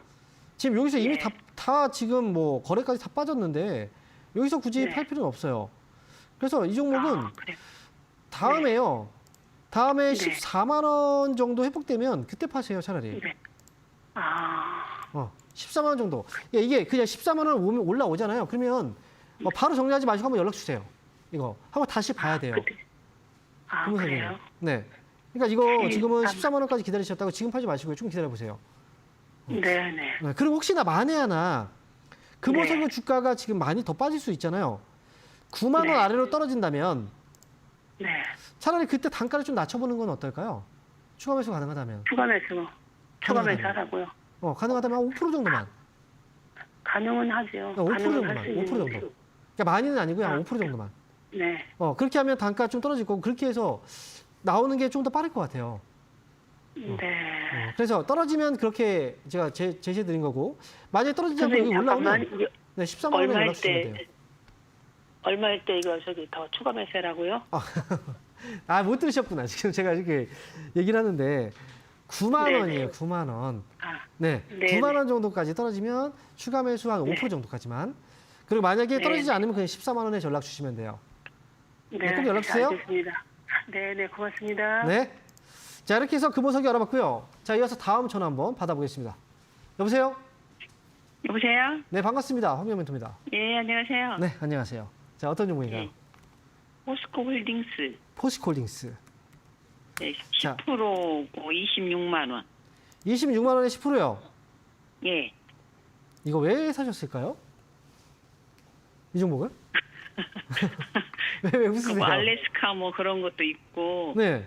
A: 지금 여기서 이미
D: 네.
A: 다 지금 뭐 거래까지 다 빠졌는데 여기서 굳이
D: 네.
A: 팔 필요는 없어요. 그래서 이 종목은
D: 그래.
A: 다음에
D: 네.
A: 14만 원 정도 회복되면 그때 파세요, 차라리.
D: 네.
A: 14만 원 정도. 이게 그냥 14만 원 올라오잖아요. 그러면 바로 정리하지 마시고 한번 연락 주세요. 이거 한번 다시 봐야 돼요.
D: 그때.
A: 금호석유는.
D: 그래요?
A: 네. 그러니까 이거
D: 네,
A: 지금은 14만 원까지 기다리셨다고 지금 팔지 마시고요. 좀 기다려 보세요.
D: 네네.
A: 네, 그리고 혹시나 만에 하나 금호석유 주가가 지금 많이 더 빠질 수 있잖아요. 9만 원
D: 네.
A: 아래로 떨어진다면
D: 네.
A: 차라리 그때 단가를 좀 낮춰보는 건 어떨까요? 추가 매수 가능하다면.
D: 추가 매수
A: 가능하다면.
D: 하라고요.
A: 가능하다면 한 5% 정도만.
D: 가능은 하죠.
A: 5%
D: 가능은
A: 정도만.
D: 할수
A: 5%
D: 있는데.
A: 정도. 그러니까 많이는 아니고요. 한 5% 정도만.
D: 네.
A: 그렇게 하면 단가 좀 떨어질 거고 그렇게 해서 나오는 게 좀 더 빠를 것 같아요.
D: 네.
A: 그래서 떨어지면 그렇게 제가 제시해 드린 거고 만약에 떨어지지 않고 여기
D: 선생님
A: 올라오면
D: 잠깐만.
A: 네, 13만 원에 연락 주시면 돼요.
D: 얼마일 때 이거 더 추가 매수라고요?
A: 못 들으셨구나. 지금 제가 이렇게 얘기를 하는데 9만
D: 네네.
A: 원이에요. 9만 원.
D: 아,
A: 네.
D: 네네.
A: 9만 원 정도까지 떨어지면 추가 매수 한 5% 정도까지만. 그리고 만약에 떨어지지
D: 네.
A: 않으면 그냥 14만 원에 연락 주시면 돼요.
D: 네.
A: 꼭 연락 주세요.
D: 알겠습니다. 네, 고맙습니다.
A: 네. 자, 이렇게 해서 금호석유 알아봤고요. 자, 이어서 다음 전화 한번 받아보겠습니다. 여보세요?
D: 여보세요?
A: 네, 반갑습니다. 황명멘토입니다.
D: 예, 안녕하세요.
A: 네, 안녕하세요. 자, 어떤 종목인가요?
D: 네. 포스코 홀딩스
A: 포스코홀딩스.
D: 네,
A: 자.
D: 10%고 26만 원.
A: 26만 원에 10%요.
D: 예.
A: 이거 왜 사셨을까요? 이 종목을? 왜 웃으세요?
D: 뭐 알래스카 뭐 그런 것도 있고
A: 네.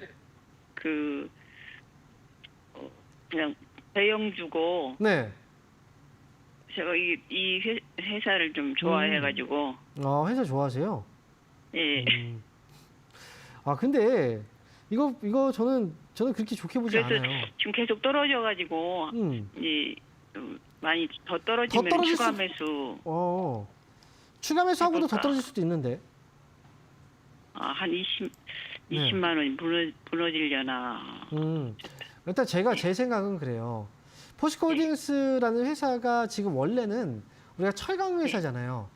D: 그냥 대형 주고
A: 네.
D: 제가 이 회사를 좀 좋아해가지고
A: 회사 좋아하세요?
D: 예.
A: 근데 이거 저는 그렇게 좋게 보지
D: 그래서
A: 않아요.
D: 지금 계속 떨어져가지고 좀 많이 더 떨어지면
A: 떨어질
D: 추가
A: 수-
D: 매수
A: 추가 매수하고도 더
D: 해볼까?
A: 떨어질 수도 있는데.
D: 한
A: 네.
D: 20만 원이 무너지려나.
A: 일단 제 생각은 그래요. 포스코홀딩스라는 회사가 지금 원래는 우리가 철강 회사잖아요.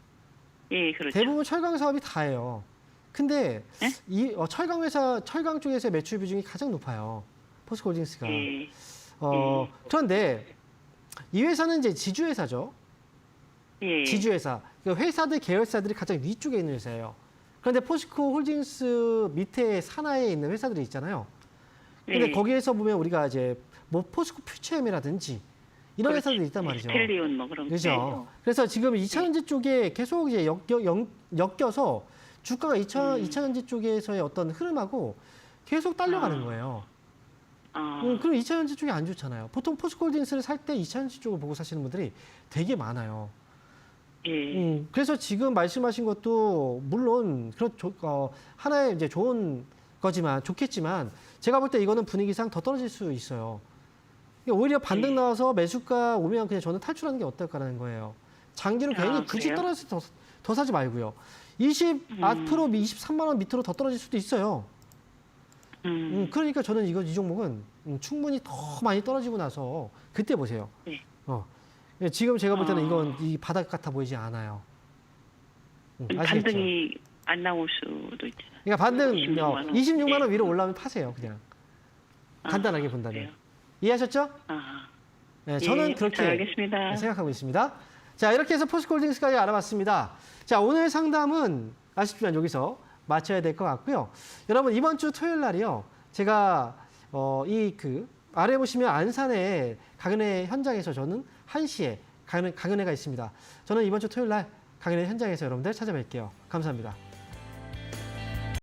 D: 예, 그렇죠.
A: 대부분 철강 사업이 다예요. 근데
D: 네?
A: 이 철강 쪽에서 매출 비중이 가장 높아요. 포스코홀딩스가.
D: 예.
A: 그런데 이 회사는 이제 지주회사죠.
D: 예.
A: 지주회사. 그 회사들 계열사들이 가장 위쪽에 있는 회사예요. 그런데 포스코홀딩스 밑에 산하에 있는 회사들이 있잖아요. 근데
D: 예.
A: 거기에서 보면 우리가 이제 뭐 포스코 퓨처엠이라든지 이런
D: 그렇지.
A: 회사들이 있단 말이죠.
D: 텔리온 뭐 그런
A: 그렇죠. 그래서 지금 2차전지 쪽에 계속 이제 엮여서 주가가 2차전지 쪽에서의 어떤 흐름하고 계속 딸려가는 거예요. 그럼 2차전지 쪽이 안 좋잖아요. 보통 포스코홀딩스를 살 때 2차전지 쪽을 보고 사시는 분들이 되게 많아요.
D: 예.
A: 그래서 지금 말씀하신 것도 물론 하나의 이제 좋은 거지만 좋겠지만 제가 볼 때 이거는 분위기상 더 떨어질 수 있어요. 오히려 반등 나와서 매수가 오면 그냥 저는 탈출하는 게 어떨까라는 거예요. 장기로 괜히 굳이
D: 그래요?
A: 떨어져서 더 사지 말고요. 앞으로 23만 원 밑으로 더 떨어질 수도 있어요. 그러니까 저는 이 종목은 충분히 더 많이 떨어지고 나서 그때 보세요.
D: 네.
A: 지금 제가 볼 때는 이건 이 바닥 같아 보이지 않아요. 아시겠죠?
D: 반등이 안 나올 수도 있죠.
A: 그러니까 반등
D: 26만 원.
A: 26만 원
D: 네.
A: 위로 올라오면 파세요, 그냥. 간단하게 본다면.
D: 그래요?
A: 이해하셨죠? 네, 저는
D: 예,
A: 그렇게
D: 잘 알겠습니다.
A: 생각하고 있습니다. 자, 이렇게 해서 포스코홀딩스까지 알아봤습니다. 자, 오늘 상담은 아쉽지만 여기서 마쳐야 될 것 같고요. 여러분, 이번 주 토요일 날이요. 제가 아래 보시면 안산의 강연회 현장에서 저는 1시에 강연회가 있습니다. 저는 이번 주 토요일 날 강연회 현장에서 여러분들 찾아뵐게요. 감사합니다.